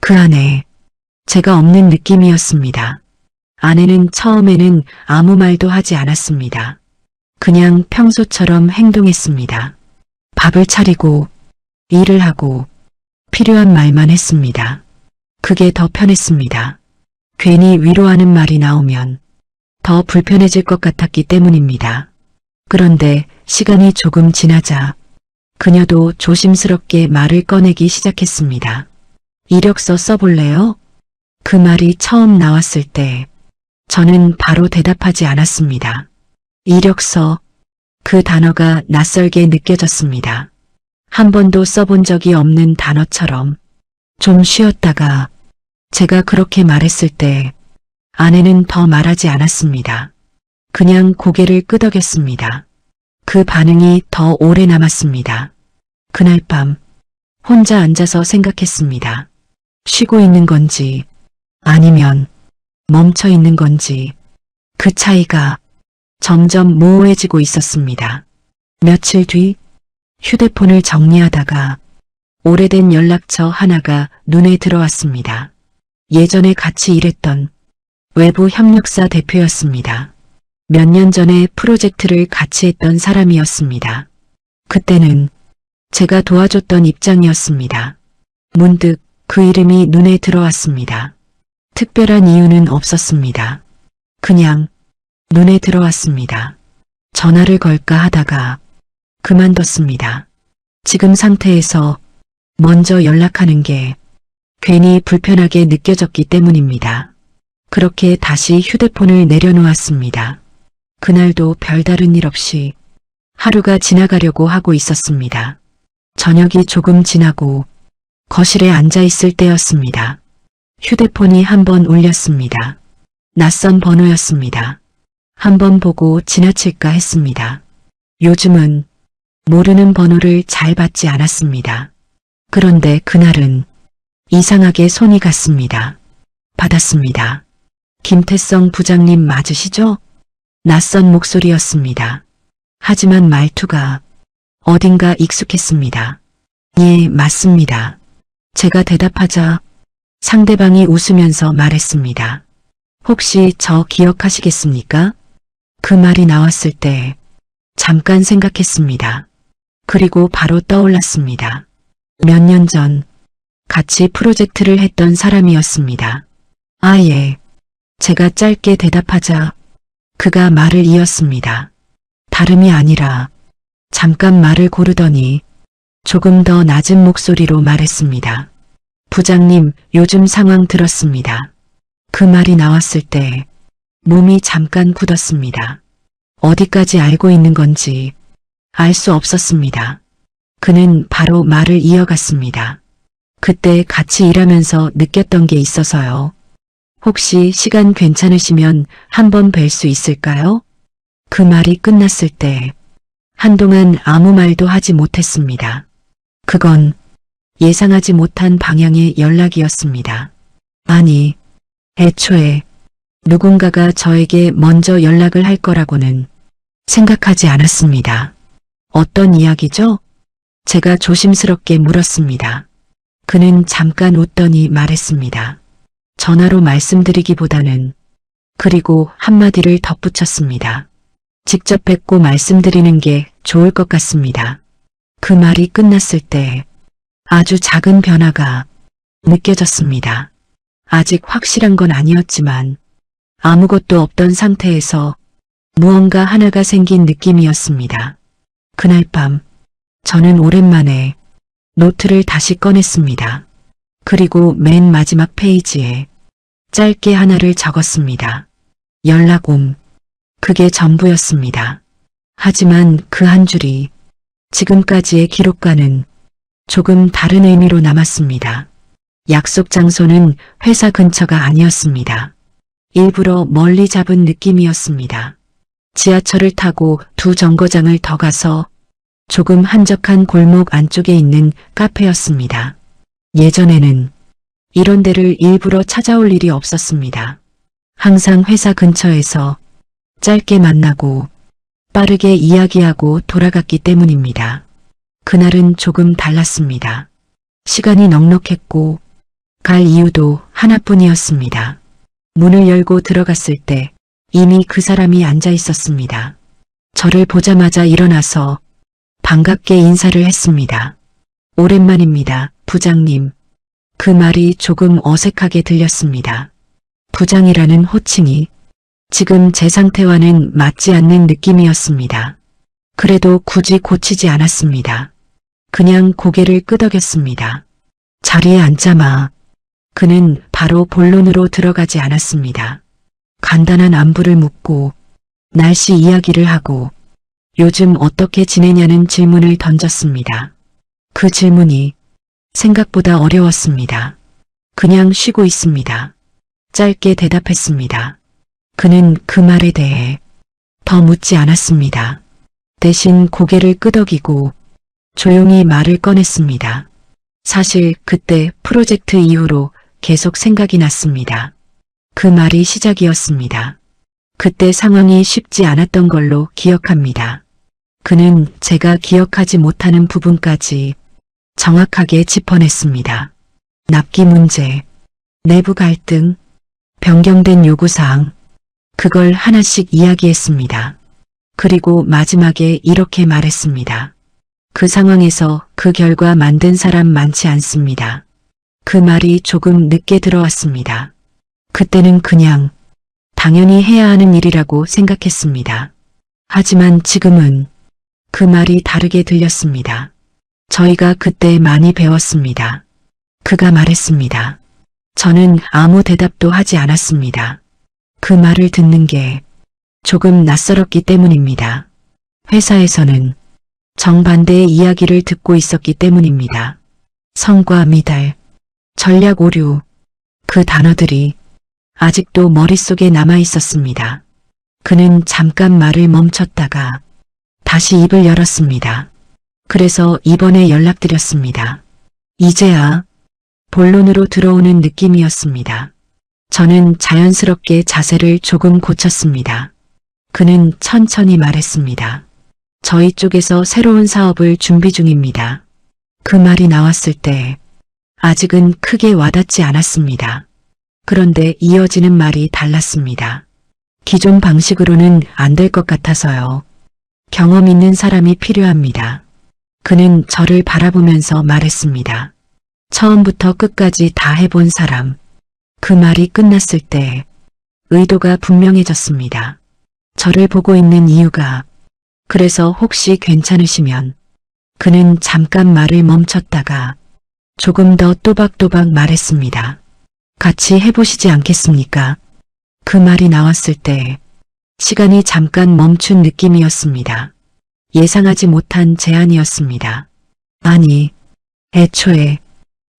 그 안에 제가 없는 느낌이었습니다. 아내는 처음에는 아무 말도 하지 않았습니다. 그냥 평소처럼 행동했습니다. 밥을 차리고 일을 하고 필요한 말만 했습니다. 그게 더 편했습니다. 괜히 위로하는 말이 나오면 더 불편해질 것 같았기 때문입니다. 그런데 시간이 조금 지나자 그녀도 조심스럽게 말을 꺼내기 시작했습니다. 이력서 써볼래요? 그 말이 처음 나왔을 때 저는 바로 대답하지 않았습니다. 이력서, 그 단어가 낯설게 느껴졌습니다. 한 번도 써본 적이 없는 단어처럼. 좀 쉬었다가 제가 그렇게 말했을 때 아내는 더 말하지 않았습니다. 그냥 고개를 끄덕였습니다. 그 반응이 더 오래 남았습니다. 그날 밤 혼자 앉아서 생각했습니다. 쉬고 있는 건지 아니면 멈춰 있는 건지 그 차이가 점점 모호해지고 있었습니다. 며칠 뒤 휴대폰을 정리하다가 오래된 연락처 하나가 눈에 들어왔습니다. 예전에 같이 일했던 외부 협력사 대표였습니다. 몇 년 전에 프로젝트를 같이 했던 사람이었습니다. 그때는 제가 도와줬던 입장이었습니다. 문득 그 이름이 눈에 들어왔습니다. 특별한 이유는 없었습니다. 그냥 눈에 들어왔습니다. 전화를 걸까 하다가 그만뒀습니다. 지금 상태에서 먼저 연락하는 게 괜히 불편하게 느껴졌기 때문입니다. 그렇게 다시 휴대폰을 내려놓았습니다. 그날도 별다른 일 없이 하루가 지나가려고 하고 있었습니다. 저녁이 조금 지나고 거실에 앉아 있을 때였습니다. 휴대폰이 한 번 울렸습니다. 낯선 번호였습니다. 한 번 보고 지나칠까 했습니다. 요즘은 모르는 번호를 잘 받지 않았습니다. 그런데 그날은 이상하게 손이 갔습니다. 받았습니다. 김태성 부장님 맞으시죠? 낯선 목소리였습니다. 하지만 말투가 어딘가 익숙했습니다. 예, 맞습니다. 제가 대답하자 상대방이 웃으면서 말했습니다. 혹시 저 기억하시겠습니까? 그 말이 나왔을 때 잠깐 생각했습니다. 그리고 바로 떠올랐습니다. 몇 년 전 같이 프로젝트를 했던 사람이었습니다. 아, 예. 제가 짧게 대답하자 그가 말을 이었습니다. 다름이 아니라 잠깐 말을 고르더니 조금 더 낮은 목소리로 말했습니다. 부장님, 요즘 상황 들었습니다. 그 말이 나왔을 때 몸이 잠깐 굳었습니다. 어디까지 알고 있는 건지 알 수 없었습니다. 그는 바로 말을 이어갔습니다. 그때 같이 일하면서 느꼈던 게 있어서요. 혹시 시간 괜찮으시면 한번 뵐 수 있을까요? 그 말이 끝났을 때 한동안 아무 말도 하지 못했습니다. 그건 예상하지 못한 방향의 연락이었습니다. 아니, 애초에 누군가가 저에게 먼저 연락을 할 거라고는 생각하지 않았습니다. 어떤 이야기죠? 제가 조심스럽게 물었습니다. 그는 잠깐 웃더니 말했습니다. 전화로 말씀드리기보다는 그리고 한마디를 덧붙였습니다. 직접 뵙고 말씀드리는 게 좋을 것 같습니다. 그 말이 끝났을 때 아주 작은 변화가 느껴졌습니다. 아직 확실한 건 아니었지만 아무것도 없던 상태에서 무언가 하나가 생긴 느낌이었습니다. 그날 밤 저는 오랜만에 노트를 다시 꺼냈습니다. 그리고 맨 마지막 페이지에 짧게 하나를 적었습니다. 연락 옴. 그게 전부였습니다. 하지만 그 한 줄이 지금까지의 기록과는 조금 다른 의미로 남았습니다. 약속 장소는 회사 근처가 아니었습니다. 일부러 멀리 잡은 느낌이었습니다. 지하철을 타고 2정거장을 더 가서 조금 한적한 골목 안쪽에 있는 카페였습니다. 예전에는 이런 데를 일부러 찾아올 일이 없었습니다. 항상 회사 근처에서 짧게 만나고 빠르게 이야기하고 돌아갔기 때문입니다. 그날은 조금 달랐습니다. 시간이 넉넉했고 갈 이유도 하나뿐이었습니다. 문을 열고 들어갔을 때 이미 그 사람이 앉아 있었습니다. 저를 보자마자 일어나서 반갑게 인사를 했습니다. 오랜만입니다, 부장님. 그 말이 조금 어색하게 들렸습니다. 부장이라는 호칭이 지금 제 상태와는 맞지 않는 느낌이었습니다. 그래도 굳이 고치지 않았습니다. 그냥 고개를 끄덕였습니다. 자리에 앉자마 그는 바로 본론으로 들어가지 않았습니다. 간단한 안부를 묻고 날씨 이야기를 하고 요즘 어떻게 지내냐는 질문을 던졌습니다. 그 질문이 생각보다 어려웠습니다. 그냥 쉬고 있습니다. 짧게 대답했습니다. 그는 그 말에 대해 더 묻지 않았습니다. 대신 고개를 끄덕이고 조용히 말을 꺼냈습니다. 사실 그때 프로젝트 이후로 계속 생각이 났습니다. 그 말이 시작이었습니다. 그때 상황이 쉽지 않았던 걸로 기억합니다. 그는 제가 기억하지 못하는 부분까지 정확하게 짚어냈습니다. 납기 문제, 내부 갈등, 변경된 요구사항, 그걸 하나씩 이야기했습니다. 그리고 마지막에 이렇게 말했습니다. 그 상황에서 그 결과 만든 사람 많지 않습니다. 그 말이 조금 늦게 들어왔습니다. 그때는 그냥 당연히 해야 하는 일이라고 생각했습니다. 하지만 지금은 그 말이 다르게 들렸습니다. 저희가 그때 많이 배웠습니다. 그가 말했습니다. 저는 아무 대답도 하지 않았습니다. 그 말을 듣는 게 조금 낯설었기 때문입니다. 회사에서는 정반대의 이야기를 듣고 있었기 때문입니다. 성과 미달, 전략 오류, 그 단어들이 아직도 머릿속에 남아 있었습니다. 그는 잠깐 말을 멈췄다가 다시 입을 열었습니다. 그래서 이번에 연락드렸습니다. 이제야 본론으로 들어오는 느낌이었습니다. 저는 자연스럽게 자세를 조금 고쳤습니다. 그는 천천히 말했습니다. 저희 쪽에서 새로운 사업을 준비 중입니다. 그 말이 나왔을 때 아직은 크게 와닿지 않았습니다. 그런데 이어지는 말이 달랐습니다. 기존 방식으로는 안 될 것 같아서요. 경험 있는 사람이 필요합니다. 그는 저를 바라보면서 말했습니다. 처음부터 끝까지 다 해본 사람. 그 말이 끝났을 때 의도가 분명해졌습니다. 저를 보고 있는 이유가 그래서 혹시 괜찮으시면 그는 잠깐 말을 멈췄다가 조금 더 또박또박 말했습니다. 같이 해보시지 않겠습니까? 그 말이 나왔을 때 시간이 잠깐 멈춘 느낌이었습니다. 예상하지 못한 제안이었습니다. 아니, 애초에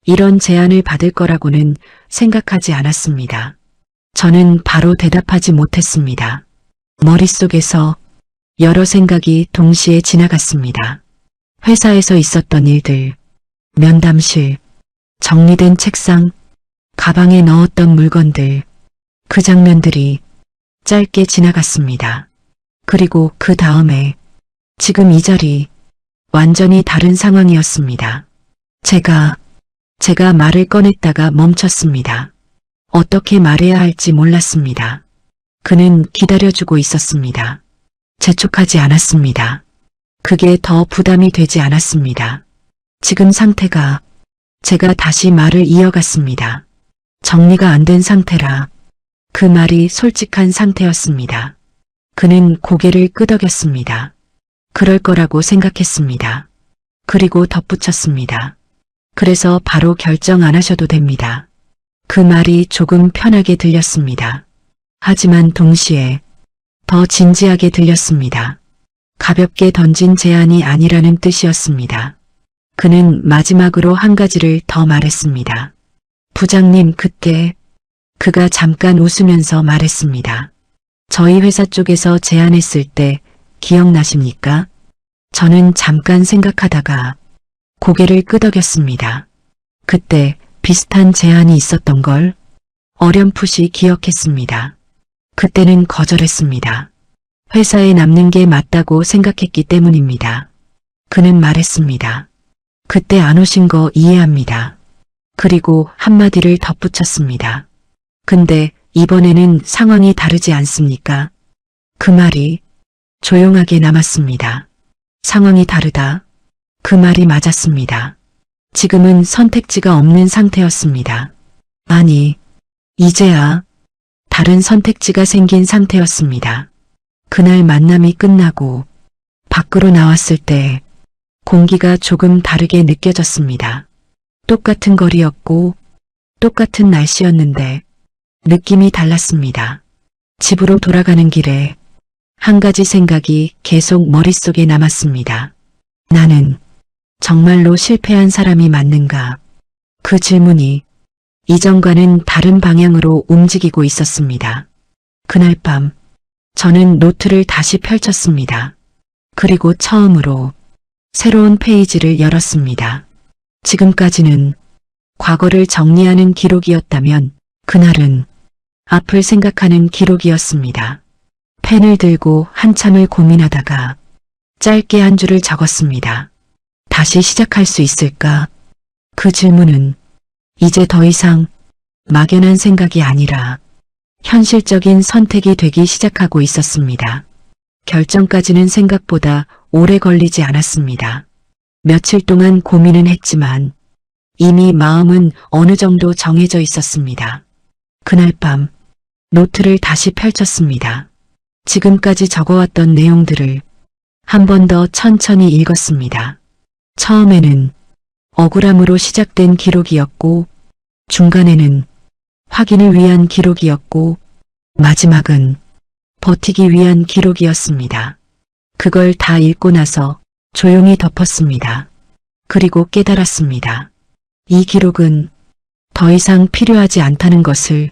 이런 제안을 받을 거라고는 생각하지 않았습니다. 저는 바로 대답하지 못했습니다. 머릿속에서 여러 생각이 동시에 지나갔습니다. 회사에서 있었던 일들, 면담실, 정리된 책상, 가방에 넣었던 물건들, 그 장면들이 짧게 지나갔습니다. 그리고 그 다음에 지금 이 자리 완전히 다른 상황이었습니다. 제가 말을 꺼냈다가 멈췄습니다. 어떻게 말해야 할지 몰랐습니다. 그는 기다려주고 있었습니다. 재촉하지 않았습니다. 그게 더 부담이 되지 않았습니다. 지금 상태가 제가 다시 말을 이어갔습니다. 정리가 안 된 상태라 그 말이 솔직한 상태였습니다. 그는 고개를 끄덕였습니다. 그럴 거라고 생각했습니다. 그리고 덧붙였습니다. 그래서 바로 결정 안 하셔도 됩니다. 그 말이 조금 편하게 들렸습니다. 하지만 동시에 더 진지하게 들렸습니다. 가볍게 던진 제안이 아니라는 뜻이었습니다. 그는 마지막으로 한 가지를 더 말했습니다. 부장님, 그가 잠깐 웃으면서 말했습니다. 저희 회사 쪽에서 제안했을 때 기억나십니까? 저는 잠깐 생각하다가 고개를 끄덕였습니다. 그때 비슷한 제안이 있었던 걸 어렴풋이 기억했습니다. 그때는 거절했습니다. 회사에 남는 게 맞다고 생각했기 때문입니다. 그는 말했습니다. 그때 안 오신 거 이해합니다. 그리고 한마디를 덧붙였습니다. 근데 이번에는 상황이 다르지 않습니까? 그 말이 조용하게 남았습니다. 상황이 다르다. 그 말이 맞았습니다. 지금은 선택지가 없는 상태였습니다. 아니, 이제야 다른 선택지가 생긴 상태였습니다. 그날 만남이 끝나고 밖으로 나왔을 때 공기가 조금 다르게 느껴졌습니다. 똑같은 거리였고 똑같은 날씨였는데 느낌이 달랐습니다. 집으로 돌아가는 길에 한 가지 생각이 계속 머릿속에 남았습니다. 나는 정말로 실패한 사람이 맞는가? 그 질문이 이전과는 다른 방향으로 움직이고 있었습니다. 그날 밤 저는 노트를 다시 펼쳤습니다. 그리고 처음으로 새로운 페이지를 열었습니다. 지금까지는 과거를 정리하는 기록이었다면 그날은 앞을 생각하는 기록이었습니다. 펜을 들고 한참을 고민하다가 짧게 한 줄을 적었습니다. 다시 시작할 수 있을까? 그 질문은 이제 더 이상 막연한 생각이 아니라 현실적인 선택이 되기 시작하고 있었습니다. 결정까지는 생각보다 오래 걸리지 않았습니다. 며칠 동안 고민은 했지만 이미 마음은 어느 정도 정해져 있었습니다. 그날 밤 노트를 다시 펼쳤습니다. 지금까지 적어왔던 내용들을 한 번 더 천천히 읽었습니다. 처음에는 억울함으로 시작된 기록이었고 중간에는 확인을 위한 기록이었고 마지막은 버티기 위한 기록이었습니다. 그걸 다 읽고 나서 조용히 덮었습니다. 그리고 깨달았습니다. 이 기록은 더 이상 필요하지 않다는 것을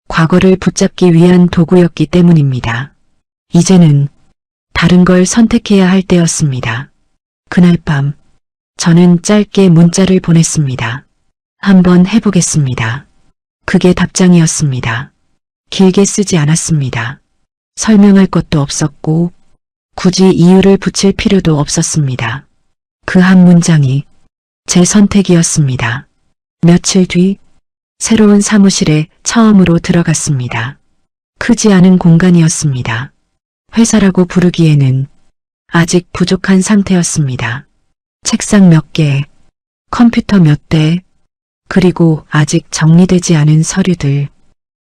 과거를 붙잡기 위한 도구였기 때문입니다. 이제는 다른 걸 선택해야 할 때였습니다. 그날 밤 저는 짧게 문자를 보냈습니다. 한번 해보겠습니다. 그게 답장이었습니다. 길게 쓰지 않았습니다. 설명할 것도 없었고 굳이 이유를 붙일 필요도 없었습니다. 그 한 문장이 제 선택이었습니다. 며칠 뒤 새로운 사무실에 처음으로 들어갔습니다. 크지 않은 공간이었습니다. 회사라고 부르기에는 아직 부족한 상태였습니다. 책상 몇 개, 컴퓨터 몇 대, 그리고 아직 정리되지 않은 서류들,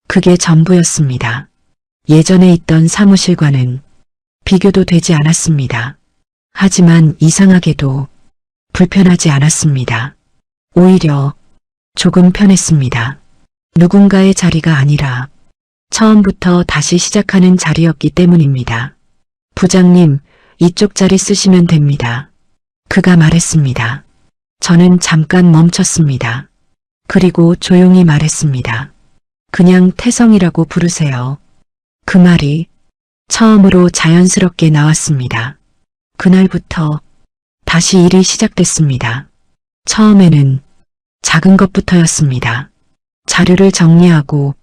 그게 전부였습니다. 예전에 있던 사무실과는 비교도 되지 않았습니다. 하지만 이상하게도 불편하지 않았습니다. 오히려 조금 편했습니다. 누군가의 자리가 아니라 처음부터 다시 시작하는 자리였기 때문입니다. 부장님, 이쪽 자리 쓰시면 됩니다. 그가 말했습니다. 저는 잠깐 멈췄습니다. 그리고 조용히 말했습니다. 그냥 태성이라고 부르세요. 그 말이 처음으로 자연스럽게 나왔습니다. 그날부터 다시 일이 시작됐습니다. 처음에는 작은 것부터였습니다. 자료를 정리하고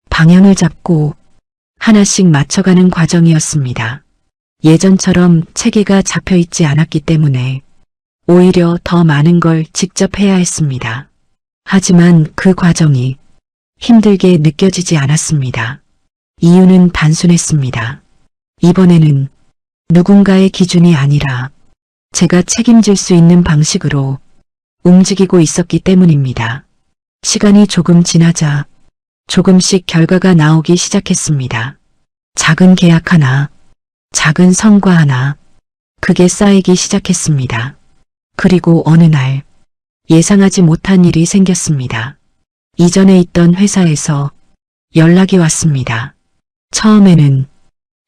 방향을 잡고 하나씩 맞춰가는 과정이었습니다. 예전처럼 체계가 잡혀 있지 않았기 때문에 오히려 더 많은 걸 직접 해야 했습니다. 하지만 그 과정이 힘들게 느껴지지 않았습니다. 이유는 단순했습니다. 이번에는 누군가의 기준이 아니라 제가 책임질 수 있는 방식으로 움직이고 있었기 때문입니다. 시간이 조금 지나자 조금씩 결과가 나오기 시작했습니다. 작은 계약 하나, 작은 성과 하나, 그게 쌓이기 시작했습니다. 그리고 어느 날 예상하지 못한 일이 생겼습니다. 이전에 있던 회사에서 연락이 왔습니다. 처음에는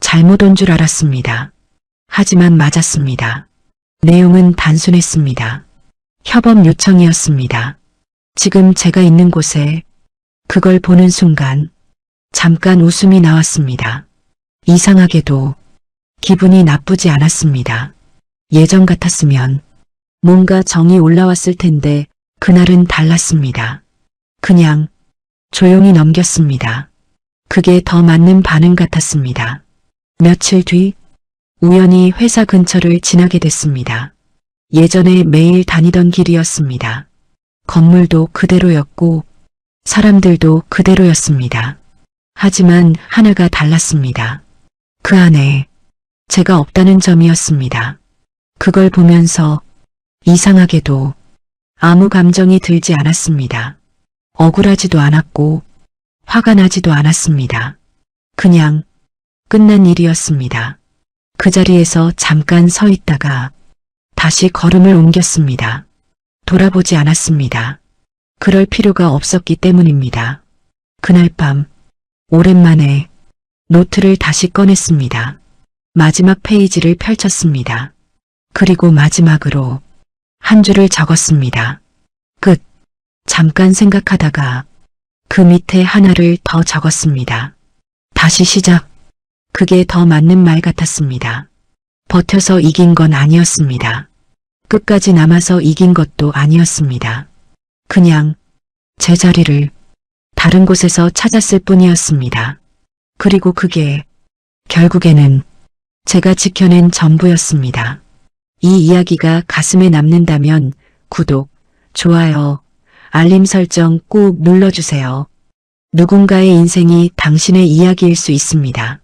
잘못 온 줄 알았습니다. 하지만 맞았습니다. 내용은 단순했습니다. 협업 요청이었습니다. 지금 제가 있는 곳에 그걸 보는 순간 잠깐 웃음이 나왔습니다. 이상하게도 기분이 나쁘지 않았습니다. 예전 같았으면 뭔가 정이 올라왔을 텐데 그날은 달랐습니다. 그냥 조용히 넘겼습니다. 그게 더 맞는 반응 같았습니다. 며칠 뒤 우연히 회사 근처를 지나게 됐습니다. 예전에 매일 다니던 길이었습니다. 건물도 그대로였고 사람들도 그대로였습니다. 하지만 하나가 달랐습니다. 그 안에 제가 없다는 점이었습니다. 그걸 보면서 이상하게도 아무 감정이 들지 않았습니다. 억울하지도 않았고 화가 나지도 않았습니다. 그냥 끝난 일이었습니다. 그 자리에서 잠깐 서 있다가 다시 걸음을 옮겼습니다. 돌아보지 않았습니다. 그럴 필요가 없었기 때문입니다. 그날 밤 오랜만에 노트를 다시 꺼냈습니다. 마지막 페이지를 펼쳤습니다. 그리고 마지막으로 한 줄을 적었습니다. 끝. 잠깐 생각하다가 그 밑에 하나를 더 적었습니다. 다시 시작. 그게 더 맞는 말 같았습니다. 버텨서 이긴 건 아니었습니다. 끝까지 남아서 이긴 것도 아니었습니다. 그냥 제 자리를 다른 곳에서 찾았을 뿐이었습니다. 그리고 그게 결국에는 제가 지켜낸 전부였습니다. 이 이야기가 가슴에 남는다면 구독, 좋아요, 알림 설정 꼭 눌러주세요. 누군가의 인생이 당신의 이야기일 수 있습니다.